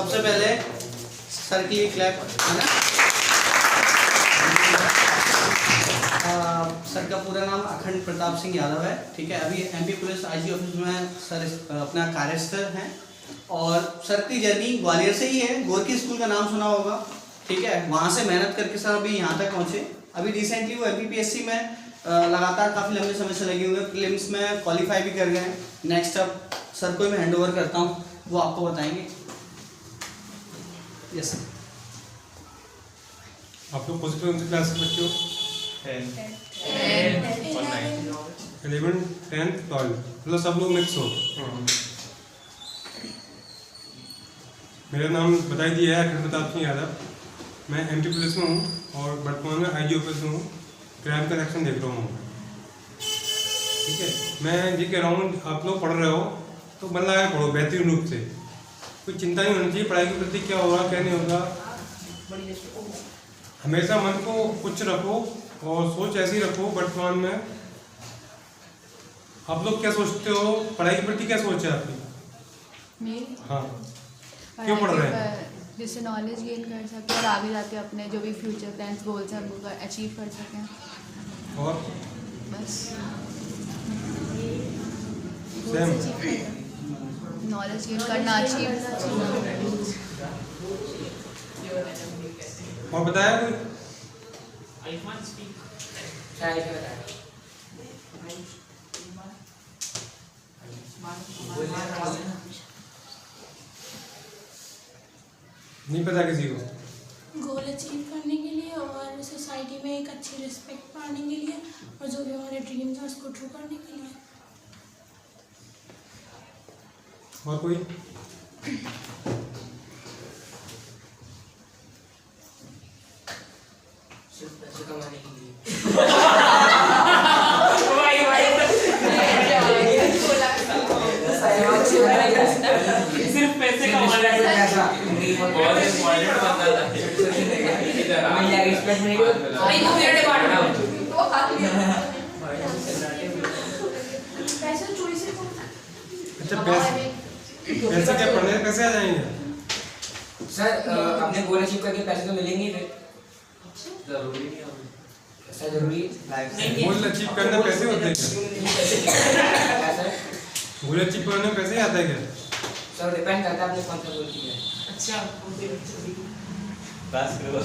सबसे पहले सर के लिए क्लैप है ना। सर का पूरा नाम अखंड प्रताप सिंह यादव है, ठीक है। अभी एमपी पुलिस आईजी ऑफिस में सर अपना कार्यस्थ हैं और सर की जर्नी ग्वालियर से ही है। गोरकी स्कूल का नाम सुना होगा, ठीक है। वहाँ से मेहनत करके सर अभी यहाँ तक पहुँचे। अभी रिसेंटली वो एमपीपीएससी में लगातार काफ़ी लंबे समय से लगे हुए, प्रीलिम्स में क्वालिफाई भी कर गए हैं। नेक्स्ट अब सर को मैं हैंड ओवर करता हूँ, वो आपको बताएंगे। Yes sir. आप लोग कौन सी क्लास के बच्चे हो? 11, 10, 12, मतलब सब लोग मिक्स हो। मेरा नाम बताई दिया है अखंड प्रताप सिंह यादव। मैं एमपी पुलिस में हूँ और वर्तमान में आईजी ऑफिस में हूँ। क्राइम का एक्शन देख रहा हूँ, ठीक है। मैं ये कह रहा हूँ, आप लोग पढ़ रहे हो तो मन लगा के पढ़ो बेहतरीन रूप से। कोई चिंता नहीं होनी चाहिए पढ़ाई के प्रति, क्या होगा क्या नहीं होगा। हमेशा मन को उच्च रखो और सोच ऐसी रखो। वर्तमान में आप लोग क्या सोचते हो, पढ़ाई के प्रति क्या सोच है आपकी? मेरी हाँ, क्यों पढ़ रहे हैं? जिससे नॉलेज गेन कर सकें और आगे जाके अपने जो भी फ्यूचर प्लान्स गोल्स हैं उनको अचीव कर सकें। और बस सेम नॉलेज गेन करना, अचीव। और बताया कोई? नहीं पता किसी को? गोल अचीव करने के लिए और सोसाइटी में एक अच्छी रिस्पेक्ट पाने के लिए और जो भी हमारे ड्रीम्स हैं उसको ट्रू करने के लिए। और कोई? सिर्फ पैसे कमाने के लिए। सिर्फ पैसे कमाने के लिए। बहुत इम्पोर्टेंट बंदा था। अच्छा, पैसे क्या पढ़ने के पैसे आ जाएंगे? सर अपने गोल अचीव करके पैसे तो मिलेंगे ही फिर। जरूरी नहीं है। सर जरूरी गोल अचीव करने पैसे होते हैं क्या? सर गोल अचीव करने पैसे आता है क्या? सर डिपेंड करता है आपने कौन सा गोल किया है। अच्छा, बस करो।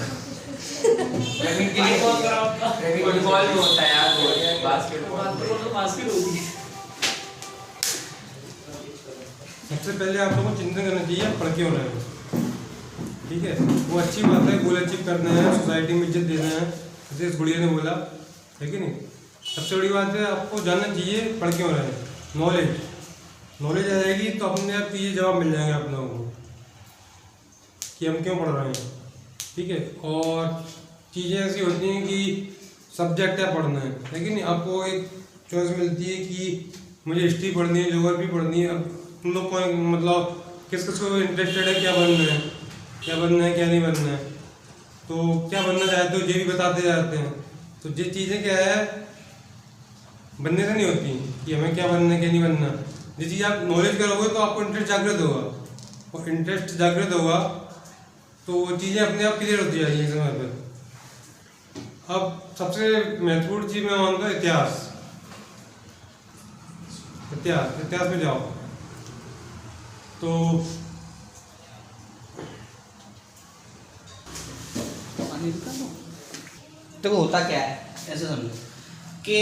रनिंग के लिए फुटबॉल में होता है यार, गोल बास्केटबॉल तो बास्केट होगी। सबसे पहले आप लोगों को चिंतन करना चाहिए आप पढ़ क्यों रहे हो, ठीक है। वो अच्छी बात है, गोल अचीव करना है, सोसाइटी में इज्जत देना है, जैसे इस गुड़िया ने बोला है कि नहीं। सबसे बड़ी बात है आपको जानना चाहिए पढ़ क्यों रहे हैं। नॉलेज आ जाएगी तो अपने आप ये जवाब मिल जाएंगे आप लोगों को कि हम क्यों पढ़ रहे हैं, ठीक है। और चीज़ें ऐसी होती हैं कि सब्जेक्ट है पढ़ना है कि नहीं। आपको एक चॉइस मिलती है कि मुझे हिस्ट्री पढ़नी है, ज्योग्राफी पढ़नी है। अब तुम लोग को मतलब किस किस को इंटरेस्टेड है, क्या बनना है क्या नहीं बनना है, तो क्या बनना चाहते हो ये भी बताते जाते हैं। तो ये चीज़ें क्या है बनने से नहीं होती कि हमें क्या बनना है क्या नहीं बनना। ये चीज़ आप नॉलेज करोगे तो आपको इंटरेस्ट जागृत होगा, और इंटरेस्ट जागृत होगा तो वो चीज़ें अपने आप क्लियर होती जाएंगी समय पर। अब सबसे महत्वपूर्ण चीज़ मैं मानता हूँ इतिहास में जाओ तो देखो होता क्या है, ऐसे समझो कि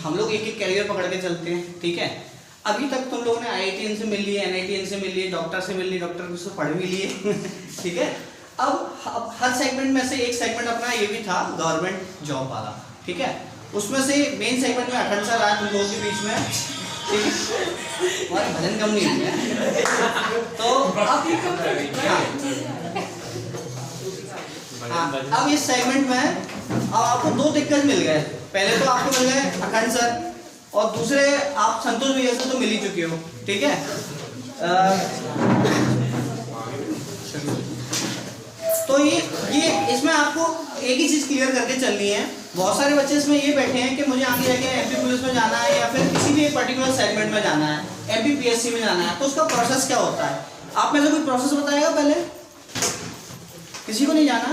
हम लोग एक एक कैरियर पकड़ के चलते हैं, ठीक है। अभी तक तुम लोगों ने IITN से मिल लिए, NITN से मिल लिए, डॉक्टर से मिल लिए, डॉक्टर से पढ़ भी लिए ठीक है। अब हर सेगमेंट में से एक सेगमेंट अपना ये भी था गवर्नमेंट जॉब वाला, ठीक है। उसमें से मेन सेगमेंट में अखंड सर आया तुम लोगों के बीच में, ठीक है। हमारे भजन कम नहीं है तो अब इस सेगमेंट में अब आपको दो दिग्गज मिल गए। पहले तो आपको मिल गए अखंड सर और दूसरे आप संतोष भैया से तो मिल ही चुके हो, ठीक है। तो ये इसमें आपको एक ही चीज़ क्लियर करके चलनी है। बहुत सारे बच्चे इसमें ये बैठे हैं कि मुझे आगे जाके एमपी पुलिस में जाना है या फिर किसी भी एक पर्टिकुलर सेगमेंट में जाना है, एमपीपीएससी में जाना है। तो उसका प्रोसेस क्या होता है आप में से कोई प्रोसेस बताएगा पहले? किसी को नहीं जाना?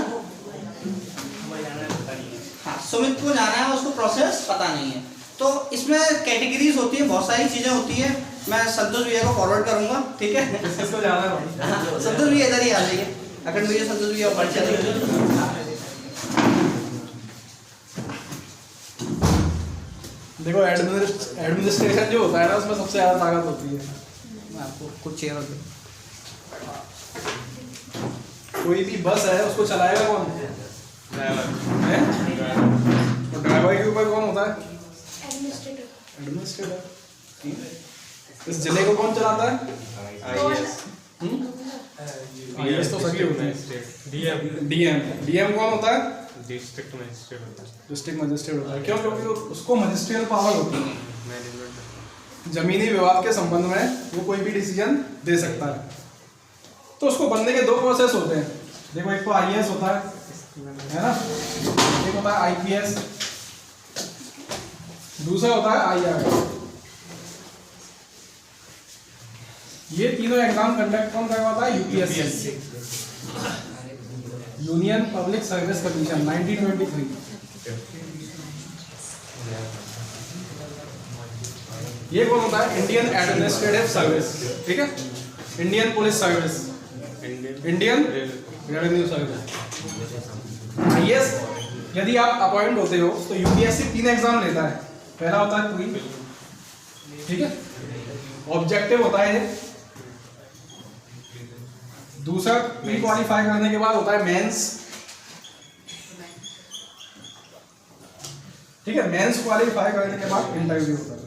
हाँ, सुमित को जाना है, उसको प्रोसेस पता नहीं है। तो इसमें कैटेगरीज होती है, बहुत सारी चीजें होती है। मैं संतोष भैया को फॉरवर्ड करूंगा, ठीक है? किसको जाना है भाई? हाँ, संतोष भैया इधर ही आ जाइए। अखंड भैया, संतोष भैया ऊपर चले। देखो एडमिनिस्ट्रेशन जो होता है ना, उसमें सबसे ज़्यादा ताकत होती है। मैं आपको कुछ चेयर दे। कोई भी बस है, उसको चलाएगा कौन? ड्राइवर। तो ड्राइवर के ऊपर कौन होता है? एडमिनिस्ट्रेटर। एडमिनिस्ट्रेटर। इस जिले को कौन चलाता है? आईएएस। आईएएस तो सभी होते हैं। डीएम कौन होता है? डिस्ट्रिक्ट मजिस्ट्रेट होता है। डिस्ट्रिक्ट मजिस्ट्रेट होता है। क्यों? क्योंकि उसको मजिस्ट्रियल पावर होती है। मैनेजमेंट। जमीनी विवाद के संबंध में वो कोई भी डिसीजन दे सकता है। तो उसको बनने के दो प्रोसेस होते हैं। देखो, एक तो आईएएस होता है ना, एक होता है आईपीएस, दूसरा होता है आईआरएस। ये तीनों एग्जाम कंडक्ट कौन करवाता है? UPSC, union public service commission, 1923। ये कौन होता है? इंडियन एडमिनिस्ट्रेटिव सर्विस, ठीक है? Indian police service, Indian revenue service. IAS यदि आप अपॉइंट होते हो तो यूपीएससी 3 एग्जाम लेता है। पहला होता है प्री, ठीक है, ऑब्जेक्टिव होता है। दूसरा प्री क्वालिफाई करने के बाद होता है मेंस, ठीक है? मेंस क्वालिफाई करने के बाद इंटरव्यू होता है।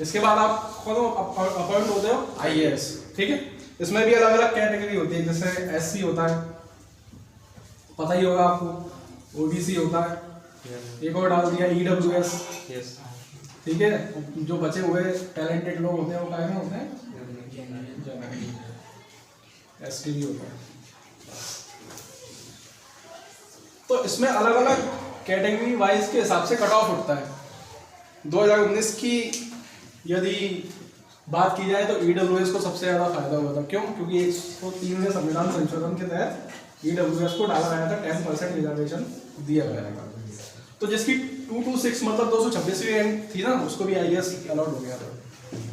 इसके बाद आप खुद अपॉइंट होते हो आईएएस, ठीक है? इसमें भी अलग अलग कैटेगरी होती है। जैसे एससी होता है, पता ही होगा आपको, ओबीसी होता है, एक और डाल दिया ईडब्ल्यूएस, यस। ठीक है? जो बचे हुए टैलेंटेड लोग होते हैं वो क्या में होते हैं? एसटी भी होता है। तो इसमें अलग अलग कैटेगरी वाइज के हिसाब से कट ऑफ उठता है। 2019 की यदि बात की जाए तो ईडब्ल्यूएस को सबसे ज़्यादा फायदा हुआ था। क्यों? क्योंकि 103 के संविधान संशोधन के तहत ईडब्ल्यूएस को डाला गया था, 10% रिजर्वेशन दिया गया था। तो जिसकी 226 मतलब 226वीं रैंक थी ना, उसको भी आईएएस अलॉट हो गया था।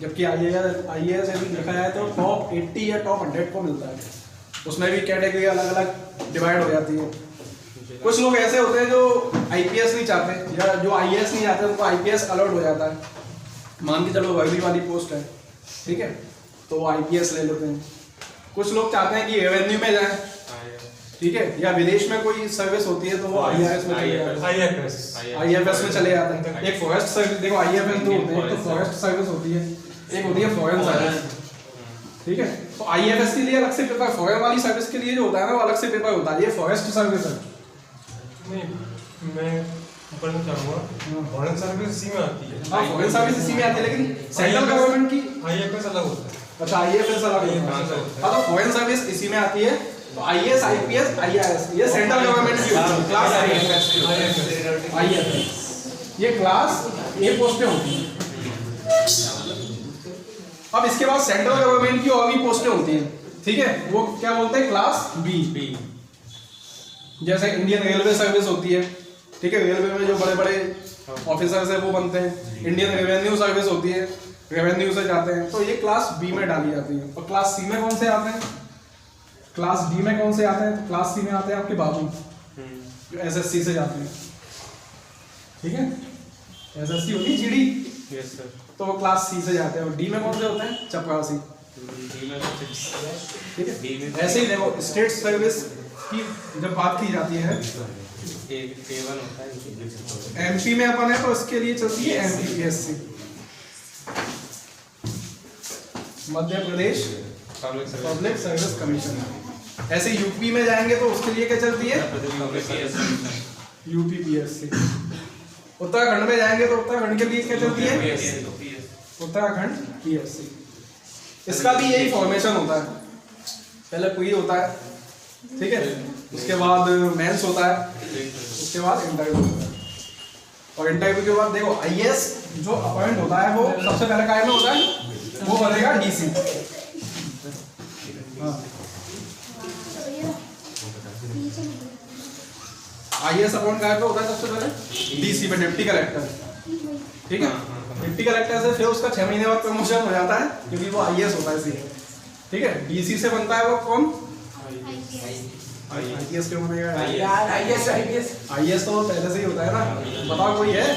जबकि आईएएस यदि देखा जाए तो टॉप 80 या टॉप 100 को मिलता है। उसमें भी कैटेगरी अलग अलग डिवाइड हो जाती है। कुछ लोग ऐसे होते हैं जो आईपीएस नहीं चाहते, या जो आईएएस नहीं चाहते उनको आईपीएस अलॉट हो जाता है। मान के चलो वर्दी वाली पोस्ट है, ठीक है, तो वो आईपीएस ले लेते हैं। कुछ लोग चाहते हैं कि रेवेन्यू में जाए, ठीक है, या विदेश में कोई सर्विस होती है तो वो आईआरएस में चले जाते हैं, आईएफएस में चले जाते हैं। एक फॉरेस्ट सर्विस, देखो आईएफएस दो होते हैं, एक तो फॉरेस्ट सर्विस होती है, एक होती है फॉरेन सर्विस, ठीक है? तो आईएफएस के लिए अलग से पेपर, फॉरेन वाली सर्विस के लिए जो होता है ना वो अलग से पेपर होता है। ये फॉरेस्ट सर्विस है। नहीं, मैं बताना चाहूँगा, फॉरेन सर्विस इसी में आती है। हाँ, फॉरेन सर्विस इसी में आती है, लेकिन सेंट्रल गवर्नमेंट की आईएफएस अलग होता है। अच्छा, आईएफएस अलग होता है। हाँ, तो फॉरेन सर्विस इसी में आती है। तो आईएएस, आईपीएस, आईआरएस ये सेंट्रल गवर्नमेंट की क्लास आईएफएस, ये क्लास ए पोस्टें होती हैं। अब इसके बाद सेंट्रल गवर्नमेंट की और भी पोस्टें होती हैं, ठीक है? वो क्या बोलते हैं? Class B. जैसे इंडियन रेलवे सर्विस होती है, ठीक है? रेलवे में जो बड़े बड़े ऑफिसर्स हैं वो बनते हैं। इंडियन रेवेन्यू सर्विस होती है, रेवेन्यू से जाते हैं, तो ये क्लास बी में डाली जाती है। और क्लास सी में कौन से आते हैं? क्लास डी में कौन से आते हैं? तो क्लास सी में आते हैं आपके बाबू, जो एसएससी से जाते हैं, ठीक है? एसएससी होती है जीडी, यस सर। तो वो क्लास सी से जाते हैं। और डी में कौन से होते हैं? चपरासी, ठीक है? ऐसे ही देखो, स्टेट सर्विस की जब बात की जाती है, A1 होता है। एमपी में अपन है तो इसके लिए चलती है MPSC, Madhya Pradesh public service commission. ऐसे यूपी में जाएंगे तो उसके लिए क्या चलती है? यूपीपीएससी। उत्तराखंड में जाएंगे तो उत्तराखंड के लिए क्या चलती है? उत्तराखंड पीएससी। इसका भी यही फॉर्मेशन होता है, पहले प्री होता है, ठीक है, उसके बाद मेंस होता है, उसके बाद इंटरव्यू होता है। और इंटरव्यू के बाद देखो आईएएस जो अपॉइंट होता है वो सबसे पहले काय में होता है, वो बनेगा डीसी। आईएएस अपॉइंट काय पे होता है सबसे पहले, डीसी पे, डिप्टी कलेक्टर। ठीक है, डिप्टी कलेक्टर से फिर उसका 6 महीने बाद प्रमोशन हो जाता है क्योंकि वो आईएएस होता है इसलिए। ठीक है, डीसी से बनता है वो कौन, आईएएस क्यों बनेगा, आईएएस तो पहले से ही होता है ना, बताओ कोई है।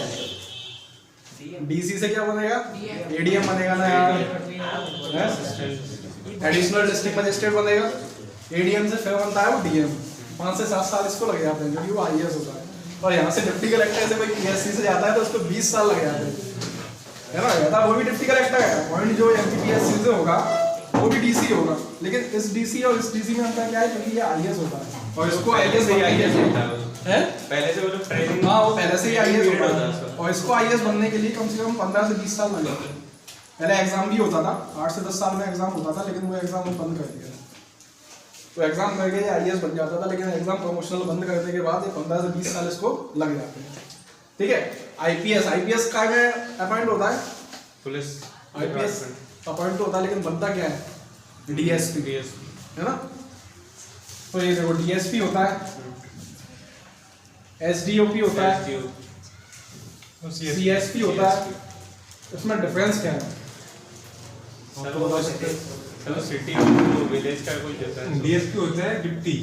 डीसी से क्या बनेगा, एडीएम बनेगा ना यार, एडिशनल डिस्ट्रिक्ट मजिस्ट्रेट बनेगा। एडीएम से फिर बनता है वो डीएम, 5 से 7 साल इसको लग जाते हैं क्योंकि वो आईएएस होता है। और यहाँ से डिप्टी कलेक्टर से कोई पीएससी से जाता है तो उसको 20 साल लग जाते हैं, है ना, या वो भी डिप्टी कलेक्टर है। पॉइंट जो एमपीपीएससी से होगा वो भी डीसी होगा, लेकिन इस डीसी और इस डीसी में अंतर क्या है, क्योंकि ये आईएएस होता है और इसको आईएएस है, पहले से वो लोग ट्रेनिंग, हाँ वो पहले से ही आईएएस होता है और इसको आईएएस बनने के लिए कम से कम 15 से 20 साल लगे। पहले एग्जाम भी होता था, 8 से 10 साल में एग्जाम होता था, लेकिन वो एग्जाम बंद कर दिया। तो एग्जाम करके ये आईएएस बन जाता था, लेकिन एग्जाम प्रमोशनल बंद करने के बाद ये 15 से 20 साल इसको लग जाते हैं। ठीक है, आईपीएस का में अपॉइंट होता है, पुलिस आईपीएस अपॉइंट होता है, लेकिन बनता क्या है, डीएसपी, है ना। तो ये देखो डीएसपी होता है, एसडीओपी होता है, सीएसपी होता है। इसमें डिफरेंस क्या है, आपको बता सकते हैं? चलो सिटी विलेज का कोई देता है, डीएसपी होता है डिप्टी,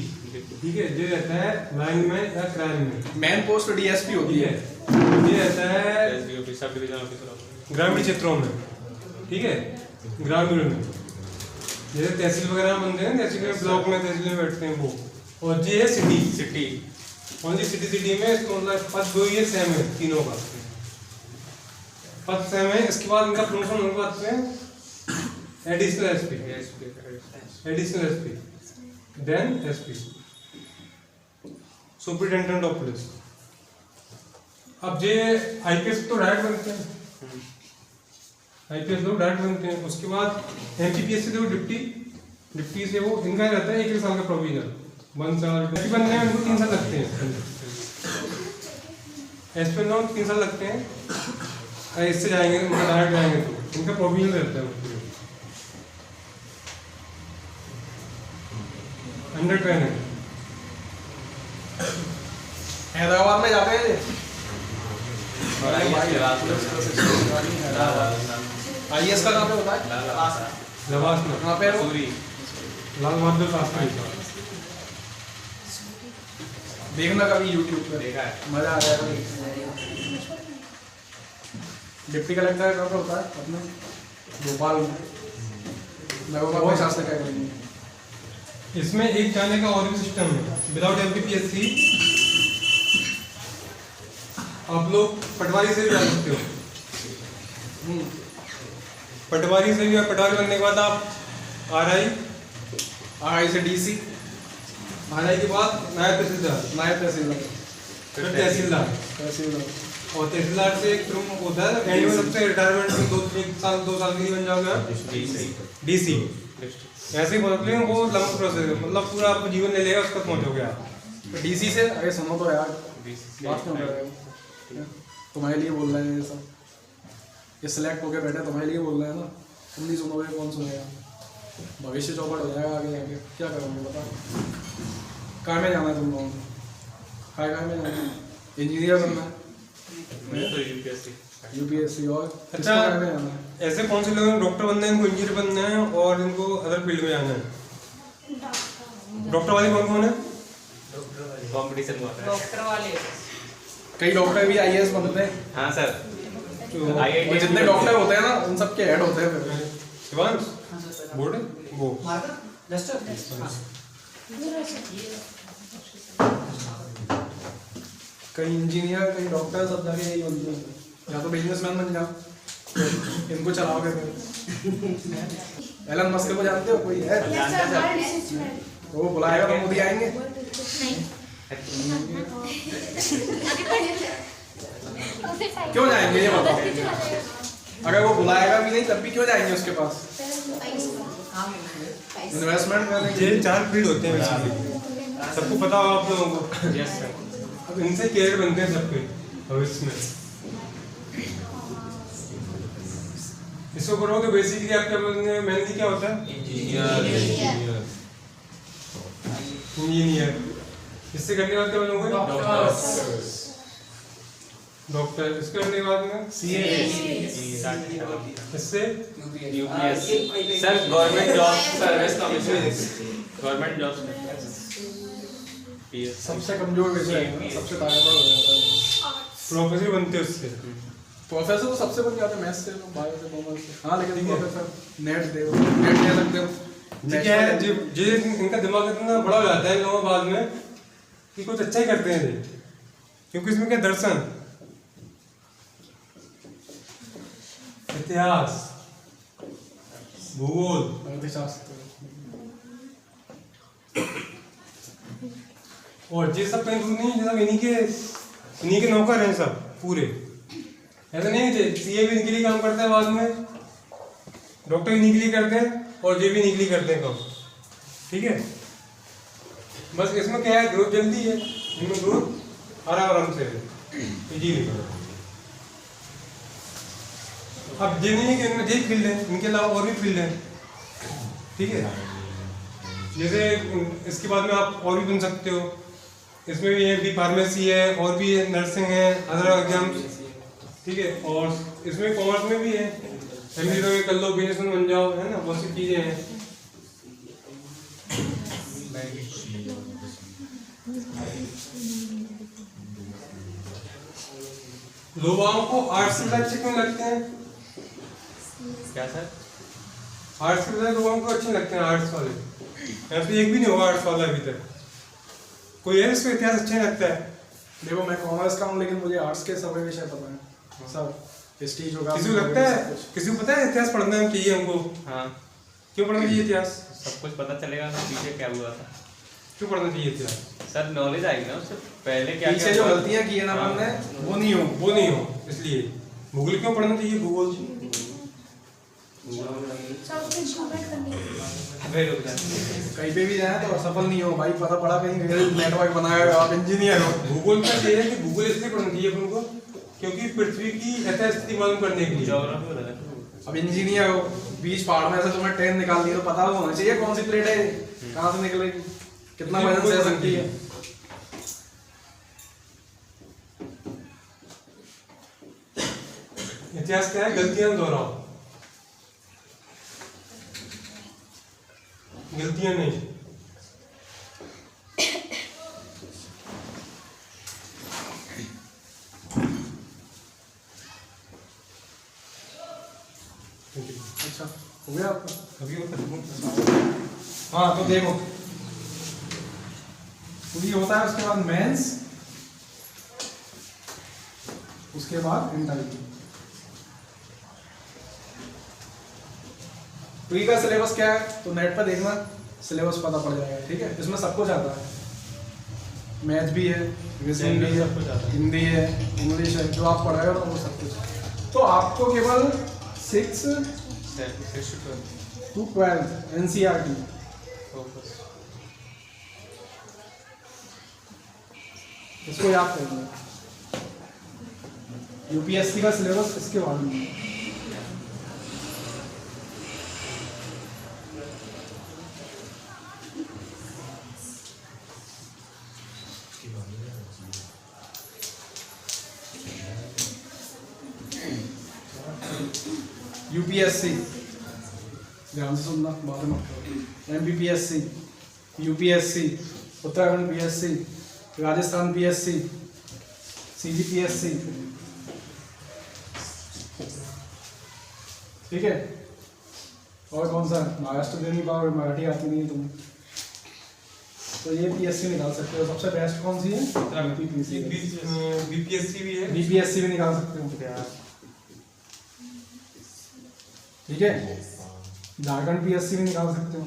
ठीक है, जो रहता है लाइन में या क्राइम में। मेन पोस्ट डीएसपी होती है, ये रहता है एसडीओपी सब डिवीजन ऑफिसर, ग्रामीण क्षेत्रों में, ठीक है, ग्रामीण में जैसे तहसील वगैरह बनते हैं, तहसील में ब्लॉक में तहसील में बैठते हैं वो। और ये है सिटी और जी सिटी में इसको मतलब पद दो ये सेम है, तीनों का पद सेम है। इसके बाद इनका प्रमोशन होने आते हैं additional SP, then SP, superintendent of police. अब ये आईपीएस तो डायरेक्ट बनते हैं, आईपीएस लोग डायरेक्ट बनते हैं। उसके बाद एमपीपीएससी से वो डिप्टी से वो इनका रहता है 1 साल का प्रोविजन, 1 साल बनने में उनको 3 साल लगते हैं, एसपी लोग 3 साल लगते हैं। इससे जाएंगे डायरेक्ट जाएंगे तो इनका प्रोविजन रहता है अंडर ट्रेनिंग। हैदराबाद में जाते हैं आईएएस का कहाँ पे होता है, लवास में, कहाँ पे है वो? लाल बहादुर शास्त्री का। देखना कभी यूट्यूब पे, देखा है, मजा आ जाएगा। डिप्टी कलेक्टर कहाँ पे होता है, अपने भोपाल में, बहुत शास्त्री का है। इसमें एक जाने का और भी सिस्टम है, विदाउट एमपीपीएससी आप लोग पटवारी से भी जा सकते हो। पटवारी से भी, पटवारी बनने के बाद आप आरआई से डीसी, आरआई के बाद नायब तहसीलदार, फिर तहसीलदार, और तहसीलदार से एक फिर होता है एंड में सबसे रिटायरमेंट में 2 साल के लिए बन जाओगे आप डीसी। ऐसे ही बोलते हैं, वो लंबा प्रोसेस है, मतलब पूरा आपको जीवन ले लेगा, उसका पहुंचोगे आप। तो डीसी से आगे सुनो तो यार, बात क्यों कर रहे हो, तुम्हारे लिए बोल रहे हैं ये सब, ये सिलेक्ट होके बैठे तुम्हारे लिए बोल रहे हैं ना, तुम नहीं सुनोगे कौन सुनेगा, भविष्य चौपट हो जाएगा आगे जाके, क्या करोगे बताओ। कहाँ में जाना है तुम लोगों को, कहाँ में जाना है, इंजीनियर बनना है, यूपीएससी और अच्छा, ऐसे कौन से लोग डॉक्टर बनना है, इनको इंजीनियर बनना है और इनको अदर फील्ड में जाना है। डॉक्टर वाले कौन है, कंपटीशन हुआ है, डॉक्टर वाले कई डॉक्टर भी आईएएस बनते हैं। हाँ सर, वो जितने डॉक्टर होते हैं ना उन सबके हेड होते हैं फिर। शिवांश बोर्ड वो कई इंजीनियर, कई डॉक्टर, सब जाके यही बनते हैं, या तो बिजनेसमैन बन जाओ, इनको चलाओगे फिर। एलन मस्क को जानते हो, कोई है वो बुलाएगा तो मोदी आएंगे। क्यों जाएंगे ये बताओ, अगर वो बुलाएगा भी नहीं तब भी क्यों जाएंगे उसके पास, इन्वेस्टमेंट करने के ये लिए। 4 फील्ड होते हैं बेसिकली, सबको पता हो आप लोगों को। अब इनसे कैरियर बनते हैं सबके भविष्य में। इसको करो तो बेसिकली आपके मेनली क्या होता है? इंजीनियर। इससे करने के बाद क्या बनोगे? डॉक्टर। इसके करने के बाद में इससे UPSC sir government job service commission government job सबसे कमजोर विषय है, सबसे ताकतवर हो जाता है। प्रोफेसर बनते हो उससे। प्रोफेसर तो सबसे बन जाते हैं, मैथ्स से, बायो से, कॉमर्स से। हाँ लेकिन प्रोफेसर नेट दे सकते हो। जी क्या है जी इनका दिमाग इतना बड़ा हो जाता है लोगों बाद में कि कुछ अच्छा ही करते हैं ये, क्योंकि इसमें क्या दर्शन, इतिहास, भूगोल, अर्थशास्त्र और ये सब कहीं दूर नहीं, सब इन्हीं के नौकर हैं सब पूरे। ऐसा नहीं है सीए भी इनके लिए काम करता है, बाद में डॉक्टर इन्हीं के लिए करते हैं और ये भी इन्हीं के लिए करते हैं काम। ठीक है, बस इसमें क्या है, ग्रोथ जल्दी है, इनमें ग्रोथ आराम से है, इजीली। अब ये नहीं है कि इनमें यही फील्ड है, इनके अलावा और भी फील्ड है। ठीक है, जैसे इसके बाद में आप और भी बन सकते हो, इसमें भी है, भी फार्मेसी है, और भी है, नर्सिंग है, अदर एग्जाम्स। ठीक है, और इसमें कॉमर्स में भी है, एमबीए कर लो, बिजनेसमैन बन जाओ, है ना, बहुत सी चीजें हैं। लोगों को आर्ट्स से अच्छे क्यों लगते हैं? क्या सर? आर्ट्स के बजाय लोगों को अच्छे लगते हैं आर्ट्स वाले। यहाँ पे एक भी नहीं होगा आर्ट्स वाला अभी तक, कोई है इसको इतिहास अच्छा नहीं लगता है? देखो मैं कॉमर्स का हूँ, लेकिन मुझे आर्ट्स के सभी विषय पता है, सब हिस्ट्री जो किसी को लगता है, किसी को पता है इतिहास पढ़ना चाहिए हमको? हाँ क्यों पढ़ना चाहिए इतिहास? सब कुछ पता चलेगा ना पीछे क्या हुआ था। क्यों पढ़ना चाहिए इतिहास? सर नॉलेज आएगी ना उससे पहले क्या पीछे जो गलतियां की है ना हमने, वो नहीं हो, इसलिए भूगोल क्यों पढ़ना चाहिए? भूगोल सब कुछ इंप्रूवमेंट करनी है। कहीं पे भी जाए तो असफल नहीं हो भाई, पता पड़ा कहीं नेटवर्क बनाया आप इंजीनियर हो। भूगोल का ये है कि भूगोल इसलिए पढ़ना चाहिए अपन को क्योंकि पृथ्वी की यथास्थिति मालूम करने के लिए। ज्योग्राफी बता दें। अब इंजीनियर हो, बीच पहाड़ में से तुम्हें ट्रेन निकालनी है तो पता होना चाहिए कौन सी प्लेट है, कहाँ से निकलेगी, कितना वजन सह सकती है। इतिहास क्या है? गलतियां दोहराओ, गलतियां नहीं। अच्छा हो गया आपका? अभी वो खत्म। हाँ तो देखो, तो ये होता है, उसके बाद मेंस, उसके बाद इंटरव्यू। प्री का सिलेबस क्या है तो नेट पर देखना, सिलेबस पता पड़ जाएगा। ठीक है, इसमें सब कुछ आता है, मैथ भी है, रीजनिंग भी है, हिंदी है, इंग्लिश है, जो आप पढ़ रहे हो ना वो सब कुछ। तो आपको केवल 6 to 12 NCERT इसको याद करना। यूपीएससी का सिलेबस इसके बारे में है। यूपीएससी ध्यान से सुनना, बात मत करो। MPPSC, UPSC, Uttarakhand PSC, Rajasthan PSC, CGPSC. ठीक है, और कौन सा? महाराष्ट्र दे नहीं पाओगे, मराठी आती नहीं है तुम्हें, तो ये पीएससी निकाल सकते हो। सबसे बेस्ट कौन सी है? बीपीएससी बीपीएससी भी है, बीपीएससी भी निकाल सकते हो। ठीक है, झारखंड पीएससी भी निकाल सकते हो।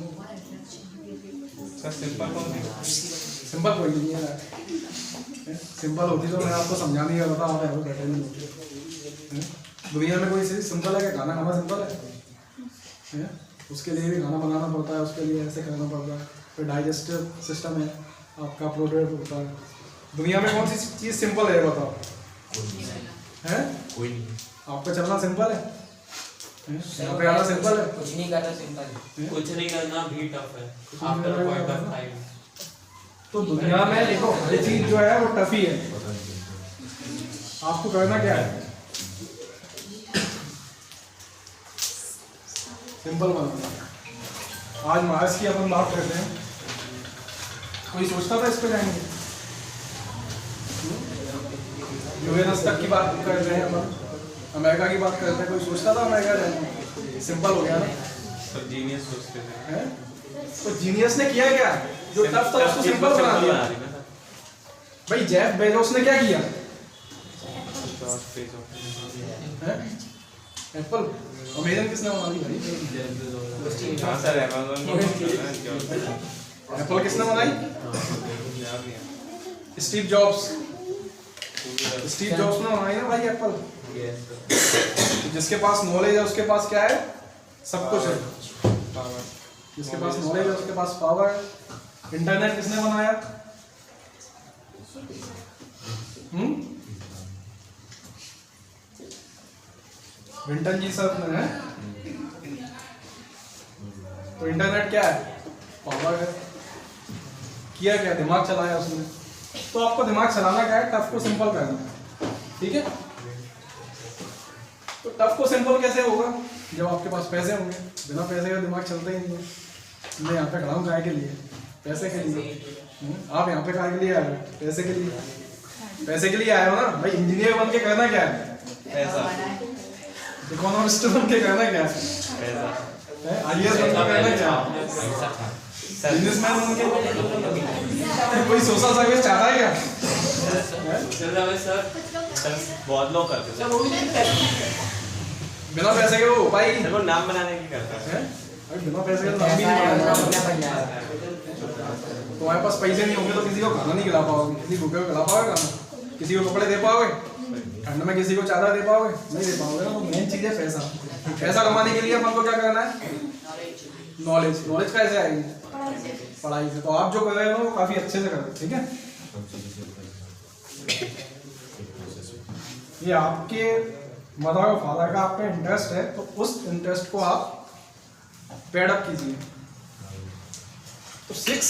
सर सिंपल कौन है? सिंपल कोई नहीं है, सिंपल होती तो मैं आपको समझाने का बता, आप यहाँ बैठे नहीं होते। दुनिया में कोई चीज़ सिंपल है? क्या खाना खाना सिंपल है? उसके लिए भी खाना बनाना पड़ता है, उसके लिए ऐसे करना पड़ता है, फिर डाइजेस्टिव सिस्टम है आपका, प्रोड्यूस होता है। दुनिया में कौन सी चीज़ सिंपल है बताओ? हैं? कोई नहीं, आपका चलना सिंपल है? यहाँ पे आना सिंपल है? कुछ नहीं करना, सिंपल है। कुछ नहीं करना भी टफ है कुछ नहीं आफ्टर करना पॉइंट है। Of time. तो दुनिया में देखो हर चीज जो है वो टफ ही है। आपको करना क्या है? सिंपल बनाना। आज मार्स की अपन बात करते हैं। कोई सोचता था इस पे जाएंगे? यूएनएस तक की बात कर रहे हैं अपन, अमेरिका की बात करते हैं। कोई सोचता था अमेरिका जाएंगे? सिंपल हो गया ना? सब जीनियस सोचते थे। हैं? तो जीनियस ने किया क्या? जो टफ था उसको सिंपल बना दिया। भाई जेफ बेजोस ने क्या किया? एप्पल अमेजन किसने बना दी भाई? हाँ सर, अमेज़न एप्पल किसने बनाई? Steve jobs. स्टीव जॉब्स ने बनाई ना भाई एप्पल। जिसके पास नॉलेज है उसके पास क्या है? सब कुछ है। जिसके पास नॉलेज है उसके पास पावर है। इंटरनेट किसने बनाया? विंटन जी सर ने है। तो इंटरनेट क्या है? पावर है। किया क्या? दिमाग चलाया उसने। तो आपको दिमाग चलाना क्या है? टफ को सिंपल करना। ठीक है? तो टफ को सिंपल कैसे होगा? जब आपके पास पैसे होंगे। बिना पैसे का दिमाग चलता ही नहीं है। मैं यहाँ पे खड़ा हूँ काय के लिए? पैसे के लिए। आप यहाँ पे काय के लिए आए हो? पैसे के लिए। पैसे के लिए आए हो ना भाई? इंजीनियर बन के करना क्या है? पैसा, इकोनॉमिस्ट बन के करना क्या है? आईएएस बन के करना क्या है? बिजनेसमैन बन के? कोई सोशल सर्विस चाहता है क्या? सर बहुत लोग करते हैं, बिना पैसे के वो हो पाएगी? वो नाम बनाने की करता है। हैं? अरे बिना पैसे के तो नाम भी नहीं बनाएगा। तुम्हारे पास पैसे नहीं होंगे तो किसी को खाना नहीं खिला पाओगे, किसी भूखे को खिला पाओगे खाना, किसी को कपड़े दे पाओगे, ठंड में किसी को चादर दे पाओगे? नहीं दे पाओगे ना। तो मेन चीज है पैसा। पैसा कमाने के लिए अपन को क्या करना है? नॉलेज। नॉलेज कैसे आएगी? पढ़ाई से। तो आप जो कर रहे हो वो काफी अच्छे से कर रहे हो। ठीक है? ये आपके मदर और फादर का आप पे इंटरेस्ट है तो उस इंटरेस्ट को आप पेडअप कीजिए। तो 6